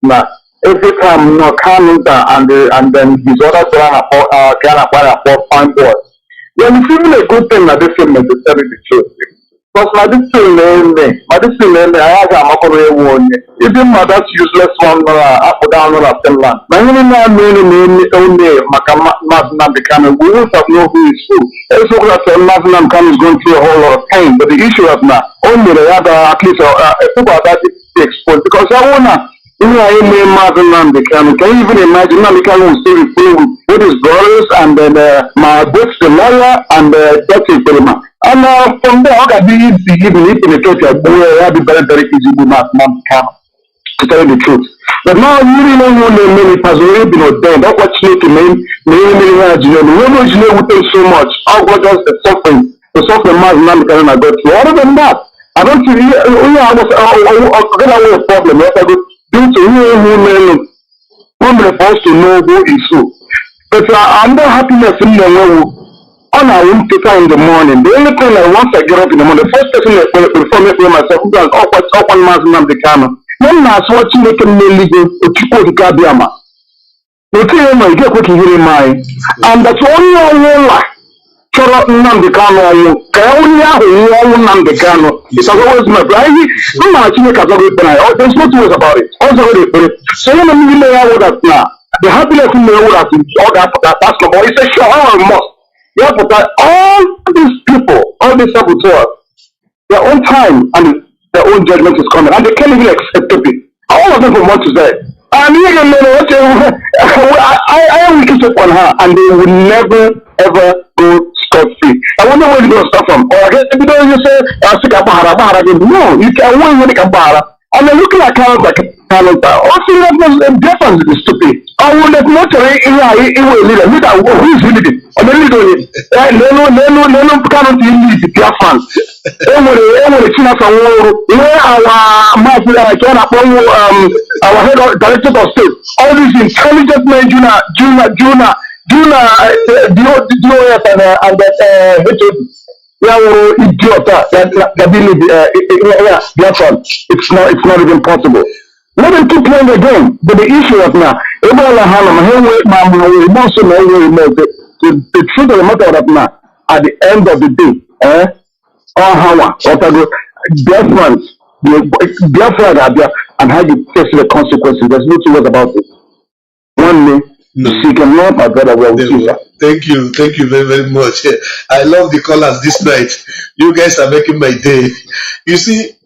now every time no Canada and then his other brother can acquire 4 boys. When it's even a good thing that this film is to tell you the truth. Because my this film I have a mockery one. Even my that's useless one up or down on Finland. My only Nnamdi Kanu, we won't have know who is who. Also that Nnamdi Kanu is going through a whole lot of pain. But the issue is now only the other at least people that is exposed. Because I wanna Nnamdi Kanu. Can you even imagine Nnamdi Kanu will still be playing with his brothers and then my both the lawyer and that's it. And from there, I got be easy, even if in the church, I'll be very, very easy to Nnamdi Kanu, to tell you the truth. But now, you really don't know many has already been ordained. That's what you need to name, we take so much. I'll go just the suffering Nnamdi Kanu I got through. Other than that, I don't see, I was a problem. Due to who supposed to know who is who. But I'm not happiness in the world. On our room in the morning. The only thing once I get up in the morning, the first person before me for myself, who does up on Nnamdi Kanu. When I was watching the legal to the Gabiama. The thing I get what you hear in mind. And that's only one life. So Nnamdi Kanu, Nnamdi Kanu. It's always my bride. I'm not actually there's no two ways about it. Also, so you know what that's now. The happiness in the world is all that basketball. It's a show or must. Yeah, but all these people, all these saboteurs, their own time and their own judgment is coming, and they can't even accept it. All of them from what to say. And you can know I am wicked on her, and they will never ever go scot-free. I wonder where you going to start from. Or if you say, no, you can win when you can bar. And they're looking at accounts like Also, Biafrans is stupid. I will let not leader. Who is leading? I mean, no, cannot lead Biafrans. China from where our our head of director of state, all these intelligent men, Juna, DOS and HOD. Idiot that Biafran. It's not even possible. Let them keep playing the game. But the issue is now, the truth of the matter is now, at the end of the day, Biafra are there and how you face the consequences. There's no two ways about it. One day, she cannot, my brother, will see that. Thank you very, very much. I love the callers this night. You guys are making my day. You see,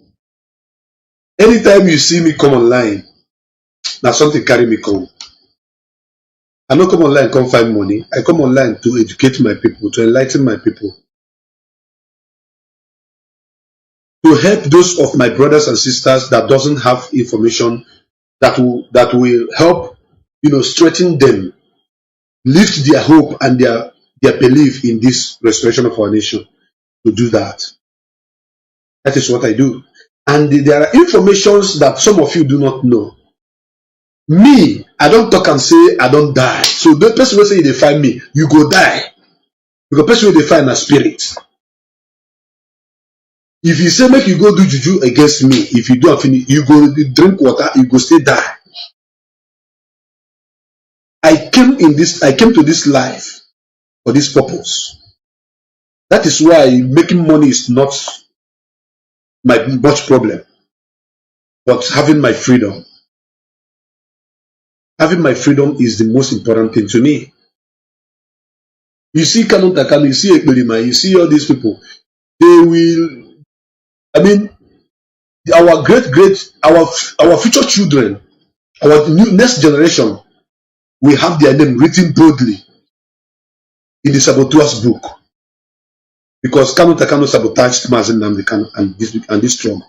anytime you see me come online, now something carry me come. I don't come online come find money. I come online to educate my people, to enlighten my people, to help those of my brothers and sisters that doesn't have information that will help, strengthen them, lift their hope and their belief in this restoration of our nation. To do that. That is what I do. And there are informations that some of you do not know. Me, I don't talk and say I don't die. So the person will say they find me, you go die. Because the person will find a spirit. If you say make you go do juju against me, if you do and finish, you go drink water, you go stay die. I came to this life for this purpose. That is why making money is not my much problem. But having my freedom. Having my freedom is the most important thing to me. You see Kanu, you see Ekberima, you see all these people. They will, our future children, our next generation will have their name written boldly in the Saboteurs book. Because Kanu sabotaged Mazi Nnamdi and this struggle.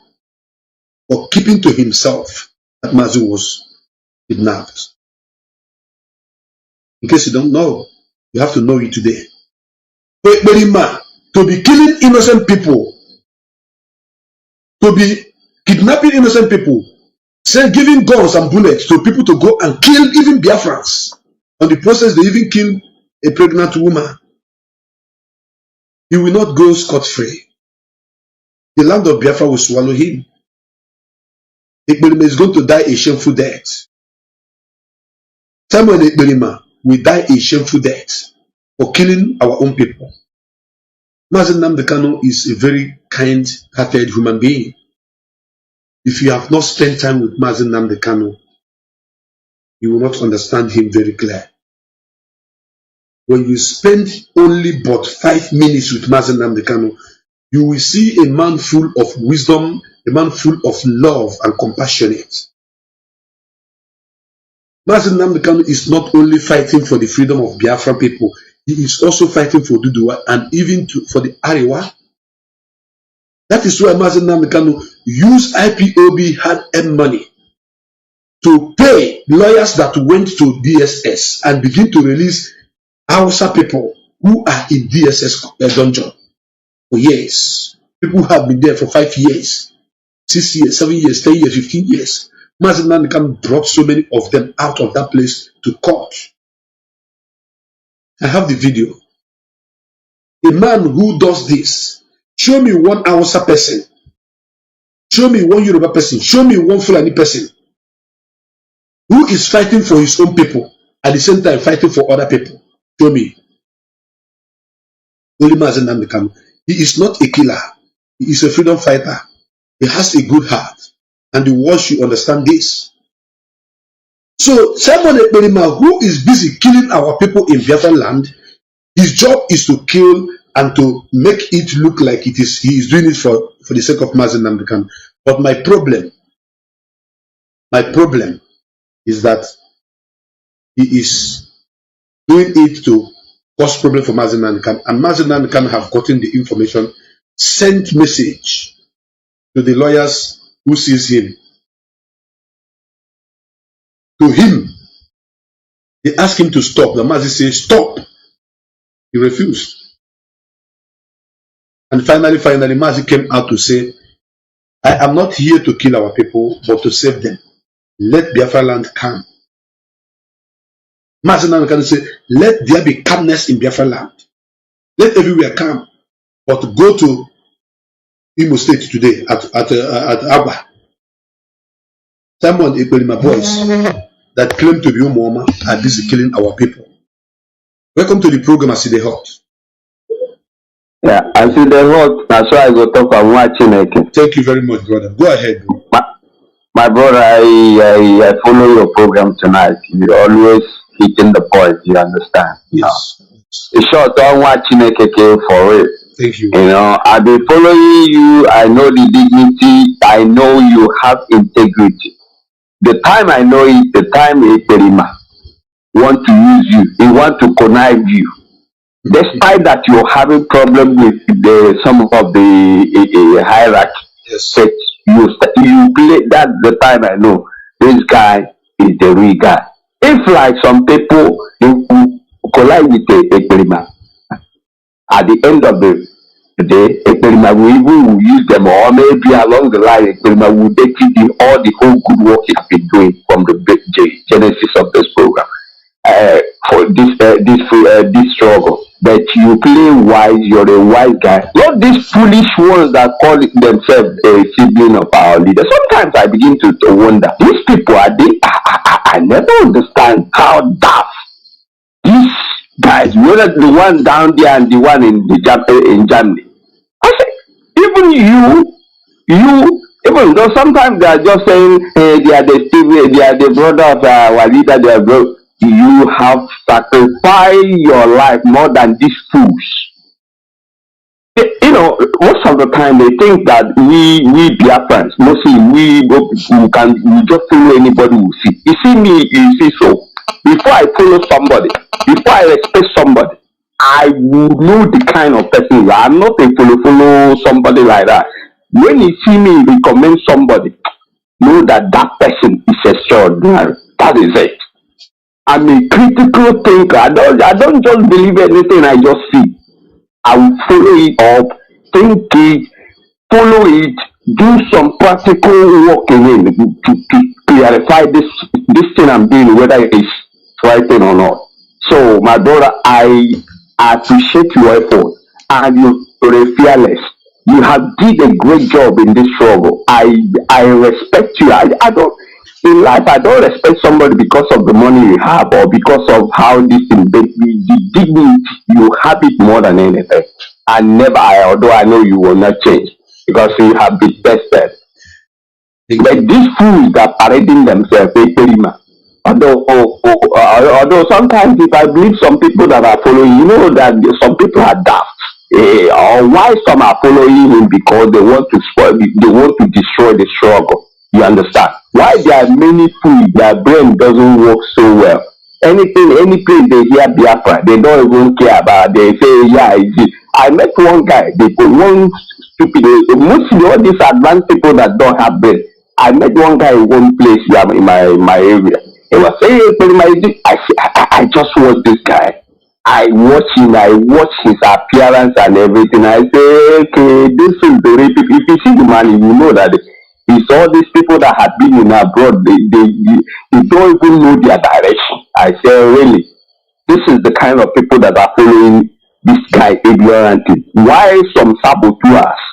For keeping to himself that Mazi was kidnapped. In case you don't know, you have to know it today. To be killing innocent people, to be kidnapping innocent people, giving guns and bullets to people to go and kill even Biafrans. On the process, they even kill a pregnant woman. He will not go scot-free. The land of Biafra will swallow him. Ekberima is going to die a shameful death. Samuel Ekberima will die a shameful death for killing our own people. Mazi Nnamdi Kanu is a very kind-hearted human being. If you have not spent time with Mazi Nnamdi Kanu, you will not understand him very clear. When you spend only but 5 minutes with Mazi Nnamdi Kanu, you will see a man full of wisdom, a man full of love and compassionate. Mazi Nnamdi Kanu is not only fighting for the freedom of Biafra people, he is also fighting for Duduwa and even for the Arewa. That is why Mazi Nnamdi Kanu used IPOB hard-earned money to pay lawyers that went to DSS and begin to release Hausa people who are in DSS dungeon for years. People who have been there for 5 years, 6 years, 7 years, 10 years, 15 years. Mazi Nnamdi Kanu brought so many of them out of that place to court. I have the video. A man who does this, show me one Hausa person, show me one Yoruba person, show me one Fulani person who is fighting for his own people at the same time fighting for other people. Show me. Only Mazi Nnamdi Kanu. He is not a killer. He is a freedom fighter. He has a good heart. And the world should understand this. So, Simon Ekberima, who is busy killing our people in Biafra land, his job is to kill and to make it look like he is doing it for the sake of Mazi Nnamdi Kanu. But my problem is that he is doing it to cause problem for Mazi Nnamdi Kanu. And Mazi Nnamdi Kanu have gotten the information, sent message to the lawyers who sees him. to him. They asked him to stop. The Mazi said, stop. He refused. And finally, Mazi came out to say, I am not here to kill our people, but to save them. Let Biafra land come. Mazi now can say, let there be calmness in Biafra land. Let everywhere come. But go to Imo State today at Abba. Someone, my boys, that claim to be Umoma are busy killing our people. Welcome to the program, I see the hot. Yeah, I see the hot. That's why I go talk about watching it. Thank you very much, brother. Go ahead, bro. My brother, I follow your program tonight. You're always hitting the point, you understand? Yes. It's short, I'm watching it for it. Thank you. You know, I've been following you. I know the dignity. I know you have integrity. The time I know it, the time Eperima want to use you, he want to connive you. Despite that you're having problem with some of the hierarchy, yes. You play that the time I know this guy is the real guy. If like some people you collide with Eperima, at the end of the day, Eperima will even use them, or maybe along the line, Eperima will take all the whole good work you have been doing from the genesis of this program for this struggle. But you play wise, you're a wise guy. Not these foolish ones that call themselves a sibling of our leader. Sometimes I begin to wonder, these people are they? I never understand how daft these guys, whether the one down there and the one in Germany. I say, even even though sometimes they are just saying, hey, they are the brother of our leader, they are bro. You have sacrificed your life more than these fools. You know, most of the time they think that we Biafrans, mostly we just follow anybody we see. You see me, you see so. Before I follow somebody, before I respect somebody, I will know the kind of person you are. I'm not a follow somebody like that. When you see me recommend somebody, know that that person is extraordinary. That is it. I'm a critical thinker. I don't just believe anything I just see. I will follow it up, think it, follow it, do some practical work in it to clarify this thing I'm doing, whether it's right thing or not. So, my brother, I appreciate your effort, and you're fearless. You have did a great job in this struggle. I respect you. I don't. In life, I don't respect somebody because of the money you have or because of how this thing, the dignity, you have it more than anything. And never, although I know you will not change because you have been tested. But these fools that are parading themselves, although sometimes if I believe some people that are following, you know that some people are daft. Or why some are following him because they want to spoil, they want to destroy the struggle. You understand? Why there are many fools, their brain doesn't work so well. Any place they hear Biafra, they don't even care about. They say, yeah, I met one guy. They put one stupid. Mostly all these advanced people that don't have brain. I met one guy in one place in my area. He was saying, I just watch this guy. I watch him. I watch his appearance and everything. I say, okay, this is the real people. If you see the man, you know that. It's all these people that have been in abroad, they don't even know their direction. I say, really, this is the kind of people that are following this guy ignorantly. Why some saboteurs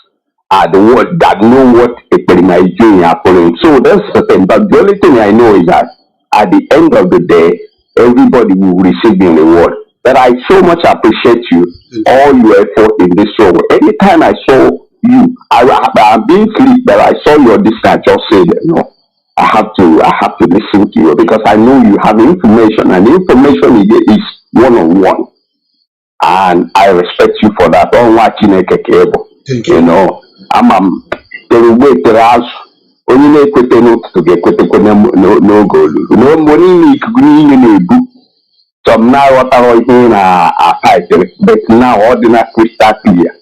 are the ones that know what Eperima is doing are following? So that's the thing. But the only thing I know is that at the end of the day, everybody will receive the reward. But I so much appreciate you, all your effort in this show. Anytime I saw you, I'm being sleep, but I saw your this. I just said, no, I have to listen to you because I know you have information, and information is one-on-one, and I respect you for that. Don't watch Thank you. You know, I'm the way the house. Only to get no go. No money some now what are in a fight, but now ordinary crystal clear.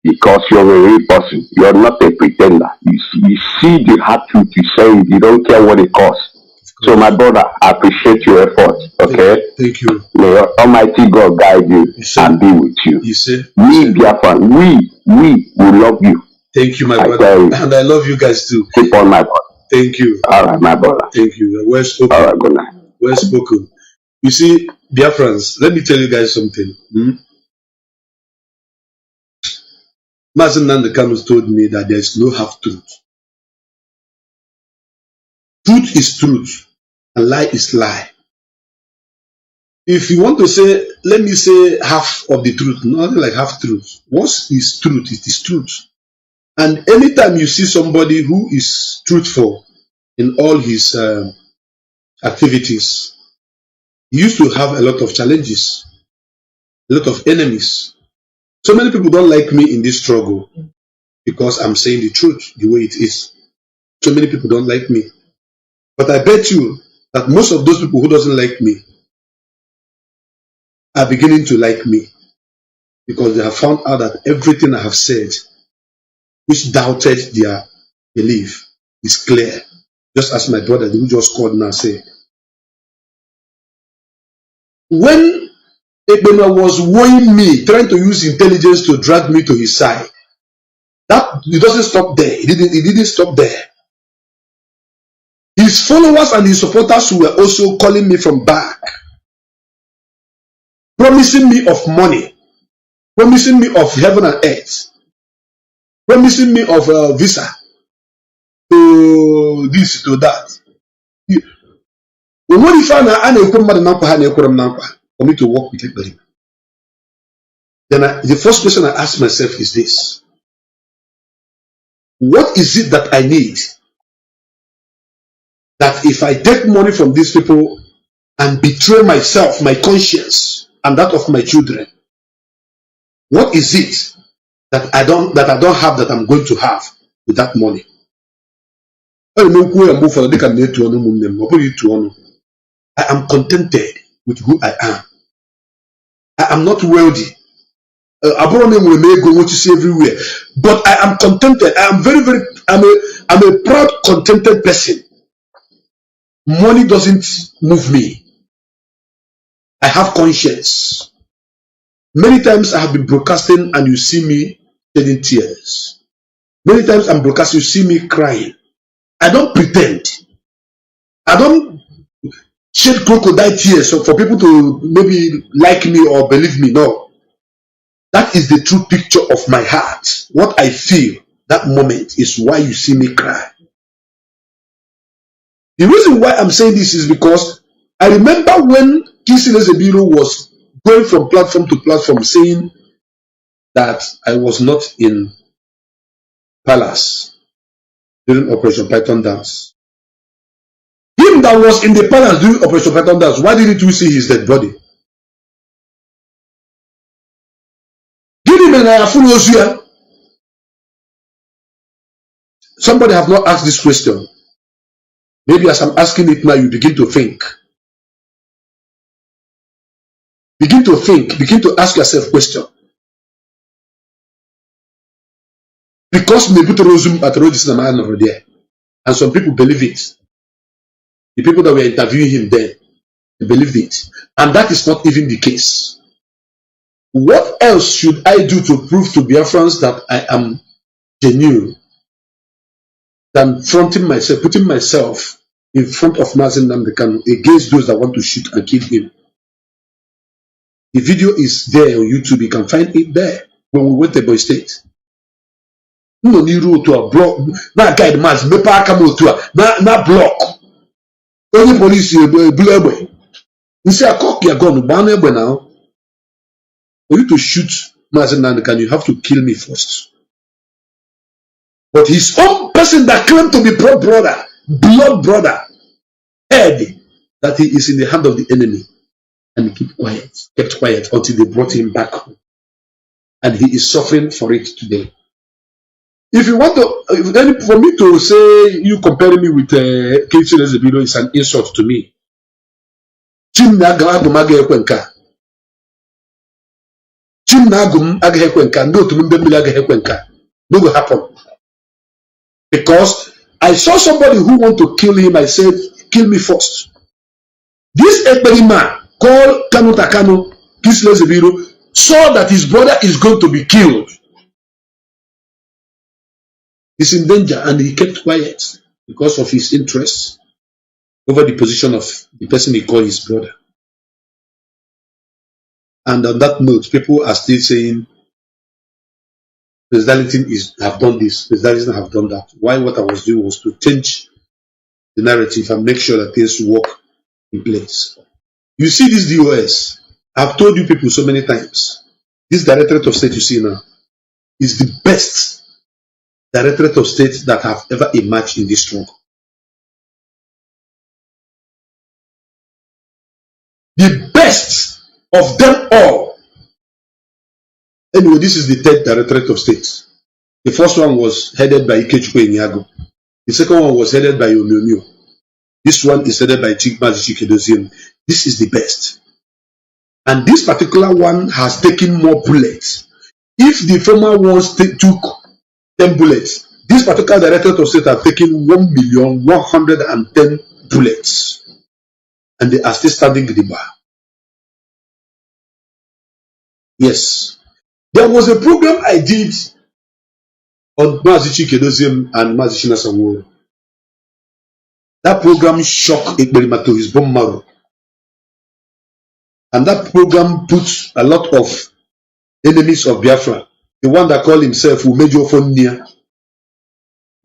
Because you're a real person, you're not a pretender. You see the hard truth you say, you don't care what it costs. So, my brother, I appreciate your effort. Okay. Thank you. May Almighty God guide you and be with you. You see? We, Biafran, we love you. Thank you, my brother. And I love you guys too. Keep on, my brother. Thank you. All right, my brother. Thank you. Well spoken. All right, good night. Well spoken. You see, Biafrans, let me tell you guys something. Mazi Nnamdi Kanu told me that there is no half-truth. Truth is truth, and lie is lie. If you want to say, let me say half of the truth, nothing like half-truth. What is truth? It is truth. And anytime you see somebody who is truthful in all his activities, he used to have a lot of challenges, a lot of enemies. So many people don't like me in this struggle because I'm saying the truth the way it is. So many people don't like me. But I bet you that most of those people who doesn't like me are beginning to like me because they have found out that everything I have said, which doubted their belief, is clear. Just as my brother who just called now said. When Ebena was wooing me, trying to use intelligence to drag me to his side, that it doesn't stop there. It didn't stop there. His followers and his supporters were also calling me from back, promising me of money, promising me of heaven and earth, promising me of a visa to this, to that. For me to work with everybody. Then the first question I ask myself is this: what is it that I need? That if I take money from these people and betray myself, my conscience, and that of my children, what is it that I don't have that I'm going to have with that money? I am contented with who I am. I am not wealthy. What you see everywhere, but I am contented. I am I'm a proud, contented person. Money doesn't move me. I have conscience. Many times I have been broadcasting and you see me shedding tears. Many times I'm broadcasting, you see me crying. I don't pretend. I don't shed crocodile tears for people to maybe like me or believe me. No. That is the true picture of my heart. What I feel that moment is why you see me cry. The reason why I'm saying this is because I remember when Sinister was going from platform to platform saying that I was not in palace during Operation Python Dance. Him that was in the palace during Operation Python Dance, why didn't we see his dead body? Somebody have not asked this question. Maybe as I'm asking it now, you begin to think. Begin to think. Begin to ask yourself question. Because maybe to resume at road is the man over there. And some people believe it. The people that were interviewing him then, they believed it. And that is not even the case. What else should I do to prove to Biafrans that I am genuine than fronting myself, putting myself in front of Mazi Nnamdi Kanu against those that want to shoot and kill him? The video is there on YouTube. You can find it there when we went to Boy State. No need to a block. Na guide Mazi. Me pa come to a na block. Only police blue. You say a cock your gun. Ban now. For you to shoot Mazi Nnamdi Kanu, you have to kill me first. But his own person that claimed to be blood brother, heard that he is in the hand of the enemy. And he kept quiet until they brought him back home. And he is suffering for it today. If you want to, for me to say you comparing me with K.C. Ezebilo is an insult to me. No will happen. Because I saw somebody who want to kill him. I said, kill me first. This Ekperi man called Kanu Peaceless Ebiro saw that his brother is going to be killed. He's in danger and he kept quiet because of his interest over the position of the person he called his brother. And on that note, people are still saying President have done this, President have done that. Why what I was doing was to change the narrative and make sure that things work in place. You see this DOS, I've told you people so many times, this Directorate of State you see now is the best Directorate of State that have ever emerged in this struggle. The best of them all. Anyway, this is the third Directorate of State. The first one was headed by Ikechukwu Enyago. The second one was headed by Omiyomio. This one is headed by Chief Mazi Chikedozie. This is the best. And this particular one has taken more bullets. If the former ones took 10 bullets, this particular Directorate of State have taken 1,110,000 bullets. And they are still standing in the bar. Yes. There was a program I did on Mazi Chikedozie and Mazi Shinasanworo. That program shocked Ekberima to his bone marrow. And that program puts a lot of enemies of Biafra. The one that called himself Umejo Fonnia,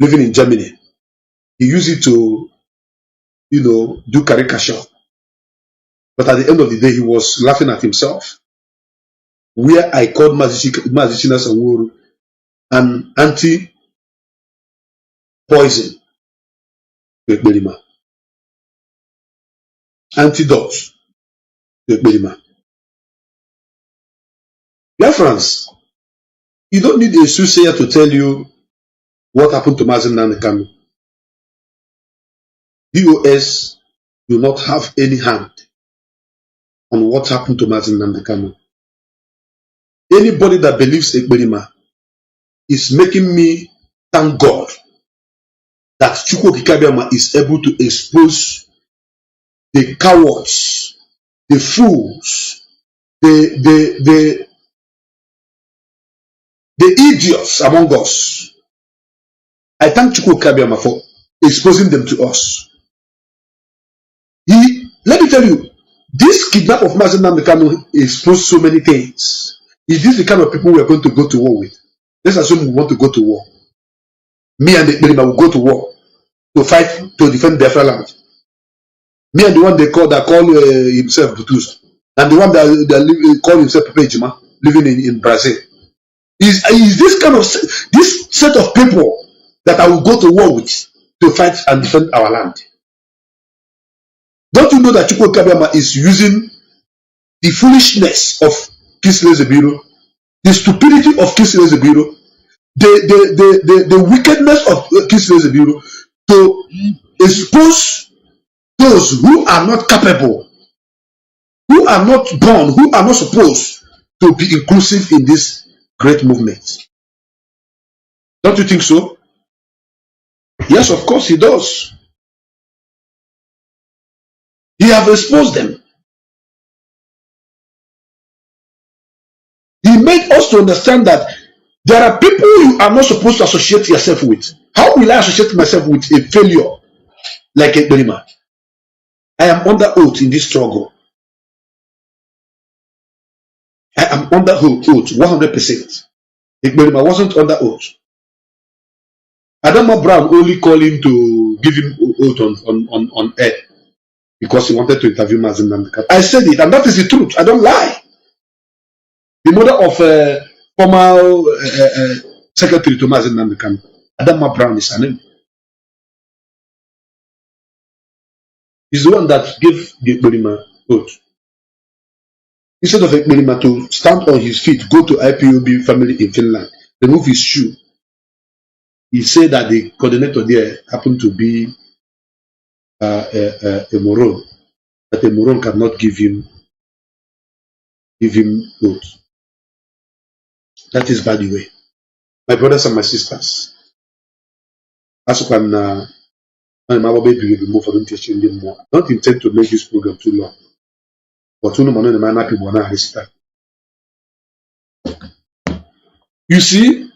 living in Germany. He used it to, do caricature. But at the end of the day, he was laughing at himself. Where I called Mazi Shinasanworo an anti-poison to Ekberima. Antidote to Ekberima. Biafrans, you don't need a soothsayer to tell you what happened to Mazi Nnamdi Kanu. DOS do not have any hand on what happened to Mazi Nnamdi Kanu. Anybody that believes Ekberima is making me thank God that Chukwu Kikabiama is able to expose the cowards, the fools, the idiots among us. I thank Chukwu Kikabiama for exposing them to us. Let me tell you, this kidnap of Mazi Nnamdi Kanu exposed so many things. Is this the kind of people we are going to go to war with? Let's assume we want to go to war. Me and Ekberima will go to war to fight to defend Biafra land. Me and the one they call himself Butus, and the one that call himself Pepe Jima, living in Brazil. Is this kind of this set of people that I will go to war with to fight and defend our land? Don't you know that Chukwu Kabiama is using the foolishness of Peaceless Ebiro, the stupidity of Peaceless Ebiro, the wickedness of Peaceless Ebiro to expose those who are not capable, who are not born, who are not supposed to be inclusive in this great movement? Don't you think so? Yes, of course he does. He have exposed them. He made us to understand that there are people you are not supposed to associate yourself with. How will I associate myself with a failure like Ekberima? I am under oath in this struggle. I am under oath 100%. Ekberima wasn't under oath. Adama Brown only called him to give him oath on air because he wanted to interview Mazi Nnamdi Kanu. I said it, and that is the truth. I don't lie. The mother of former secretary to Mazi Nnamdi Kanu, Adama Brown is her name. He's the one that gave Ekberima oath. Instead of Ekberima to stand on his feet, go to IPOB family in Finland, remove his shoe, he said that the coordinator there happened to be a moron, that a moron cannot give him oath. That is by the way. My brothers and my sisters, as you can And my baby will be more for them teaching them more. I don't intend to make this program too long. But you know, you see,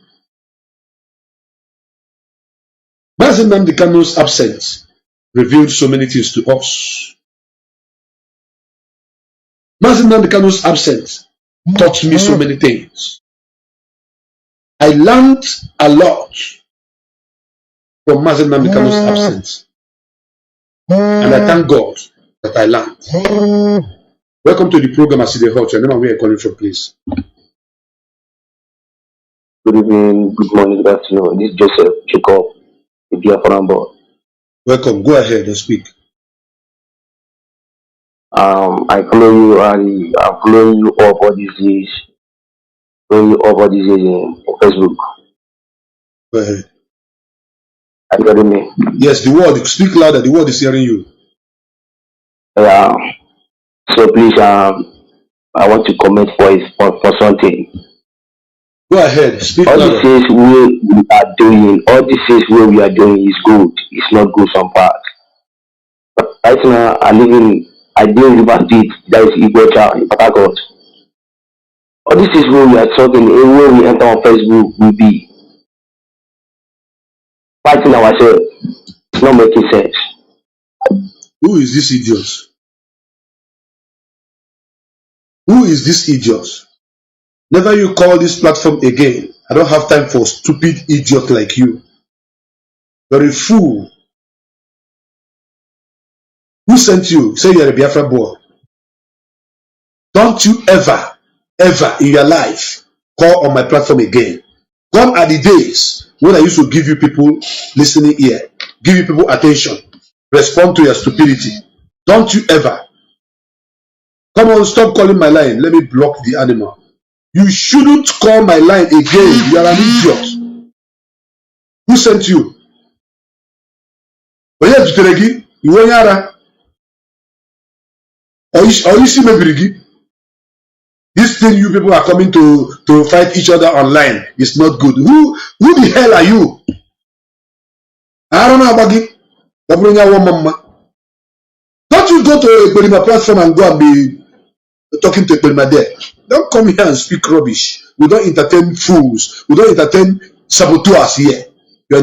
Mazi Nnamdi Kanu's absence revealed so many things to us. Mazi Nnamdi Kanu's absence taught me so many things. I learned a lot from Mazi Nnamdi Kanu's absence. And I thank God that I learned. Welcome to the program, Aside Hot. Your name and where you're calling from, please. Good evening, good morning, good afternoon. This is Joseph Jacob, the Biafran. Welcome. Go ahead and speak. I follow you. I'm following you up all these days. Following you up all these days on Facebook. Go ahead. Are you hearing me? Yes, the word. Speak louder. The word is hearing you. Yeah. So please, I want to comment for something. Go ahead. Speak All louder. the things we are doing, all the things we are doing is good. It's not good some parts. But right now, I deal in River State, that is Ipob in Port Harcourt. All this is where we are talking, where we enter on Facebook will be fighting ourselves. It's not making sense. Who is this idiot? Who is this idiot? Never you call this platform again. I don't have time for stupid idiot like you. You're a fool. Who sent you? Say you're a Biafra boy. Don't you ever in your life call on my platform again. Gone are the days when I used to give you people listening ear, give you people attention, respond to your stupidity. Don't you ever. Come on, stop calling my line. Let me block the animal. You shouldn't call my line again. You are an idiot. Who sent you? Oye Tuteregi, you want yara? Or you see me? This thing you people are coming to fight each other online is not good. Who the hell are you? I don't know about it. Don't you go to a Belima platform and go and be talking to a Belima there? Don't come here and speak rubbish. We don't entertain fools. We don't entertain saboteurs here. I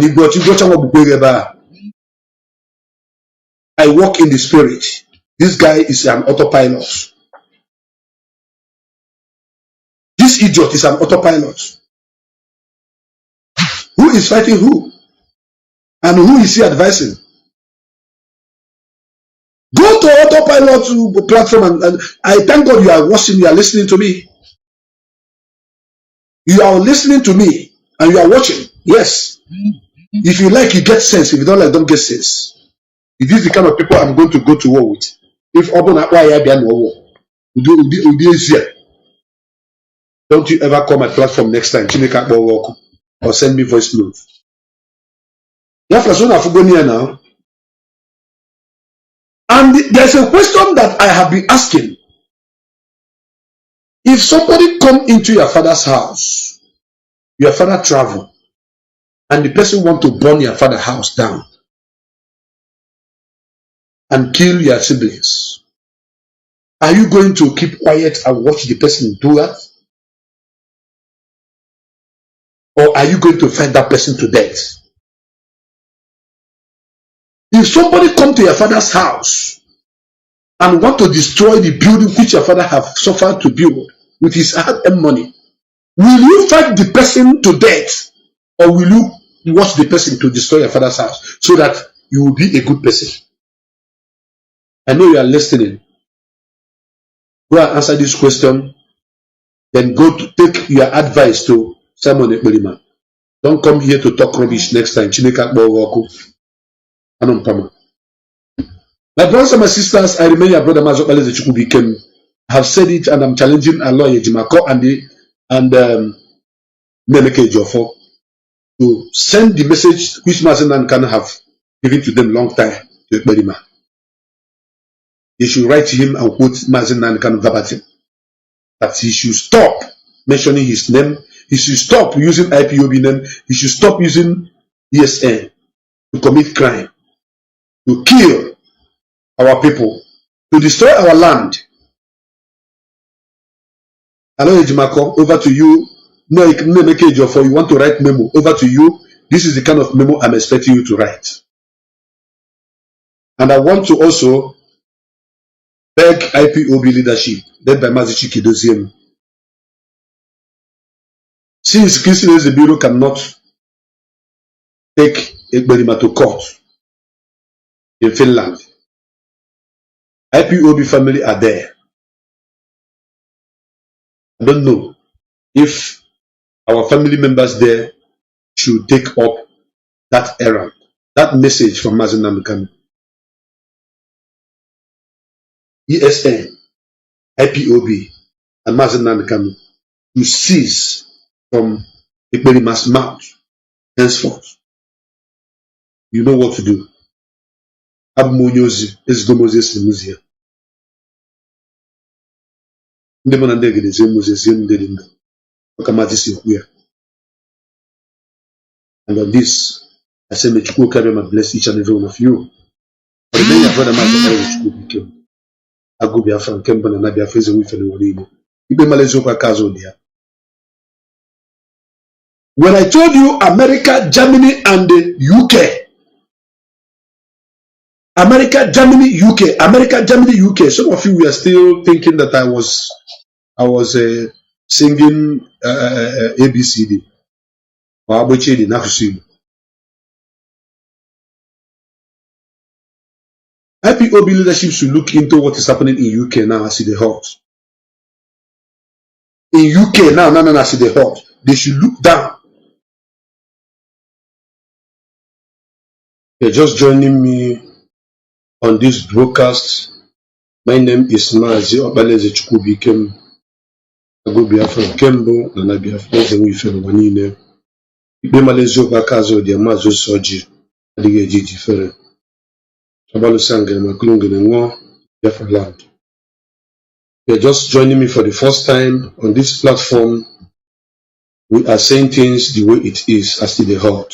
walk in the spirit. This guy is an autopilot. This idiot is an autopilot. Who is fighting who? And who is he advising? Go to autopilot platform and I thank God you are watching, you are listening to me. You are listening to me and you are watching. Yes. If you like, you get sense. If you don't like, don't get sense. If this is the kind of people I'm going to go to war with. If don't you ever call my platform next time or send me voice note. Now. And there's a question that I have been asking. If somebody come into your father's house, your father travel, and the person want to burn your father's house down and kill your siblings, are you going to keep quiet and watch the person do that? Or are you going to fight that person to death? If somebody come to your father's house and want to destroy the building which your father have suffered to build with his hard-earned money, will you fight the person to death, or will you watch the person to destroy your father's house so that you will be a good person? I know you are listening. Go and answer this question. Then go to take your advice to Simon Ekberima. Don't come here to talk rubbish next time. My brothers and my sisters, I remain your brother Mazopale Chukwu have said it, and I'm challenging a lawyer Jimako and Nemeke Jofo to send the message which Mazi can have given to them long time to Ekberima. They should write to him and quote Mazi Nnamdi verbatim. That he should stop mentioning his name. He should stop using IPOB name. He should stop using ESN to commit crime. to kill our people, to destroy our land. Hello, Ejimako, over to you. No, make a job for you want to write memo. Over to you. This is the kind of memo I'm expecting you to write. And I want to also beg IPOB leadership, led by Mazi Chikidoziem. Since Christians the Bureau cannot take Ekberima to court in Finland, IPOB family are there. I don't know if our family members there should take up that errand, that message from Mazi Nnamdi, ESN, IPOB, and Mazi Nnamdi to cease from Ekberima's mouth henceforth. You know what to do. Abmonyozi is Moses in Museum. Ndemon and Deged is Moses in Dedinda. Okamatis here. And on this, I say, may Chukwu carry and bless each and every one of you. For the many brother Mazi Chukwu became. I go Biafran, Kemban, and Biafra with Finland. When I told you America, Germany, and the UK, America, Germany, UK, America, Germany, UK, some of you were still thinking that I was singing ABCD or ABCD. IPOB leadership should look into what is happening in UK now as it is hot. In UK now, as it is hot, they should look down. You're just joining me on this broadcast. My name is Mazi Obaleze Chukwubikem. I go Biafra Kembo and I Biafrans and Ifeanyi. Ibe Malezo Bakazo de Mazo Soji. Adige Jiji Fere. Abalu Sangere Makulungene Ngo Biafra land. You're just joining me for the first time on this platform. We are saying things the way it is as it is hot.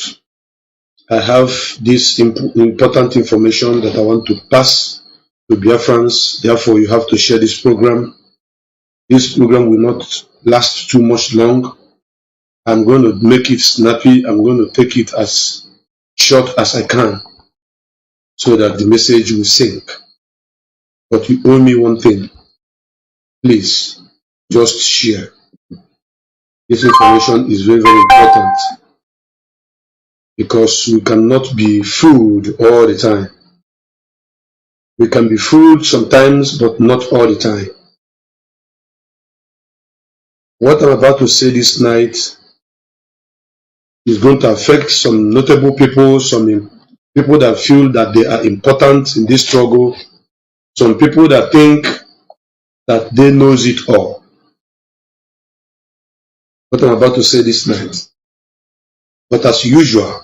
I have this important information that I want to pass to Biafrans. Therefore, you have to share this program. This program will not last too much long. I'm going to make it snappy. I'm going to take it as short as I can so that the message will sink. But you owe me one thing. Please, just share. This information is very, very important because we cannot be fooled all the time. We can be fooled sometimes, but not all the time. What I'm about to say this night is going to affect some notable people, some people that feel that they are important in this struggle, some people that think that they knows it all. What I'm about to say this night. But as usual,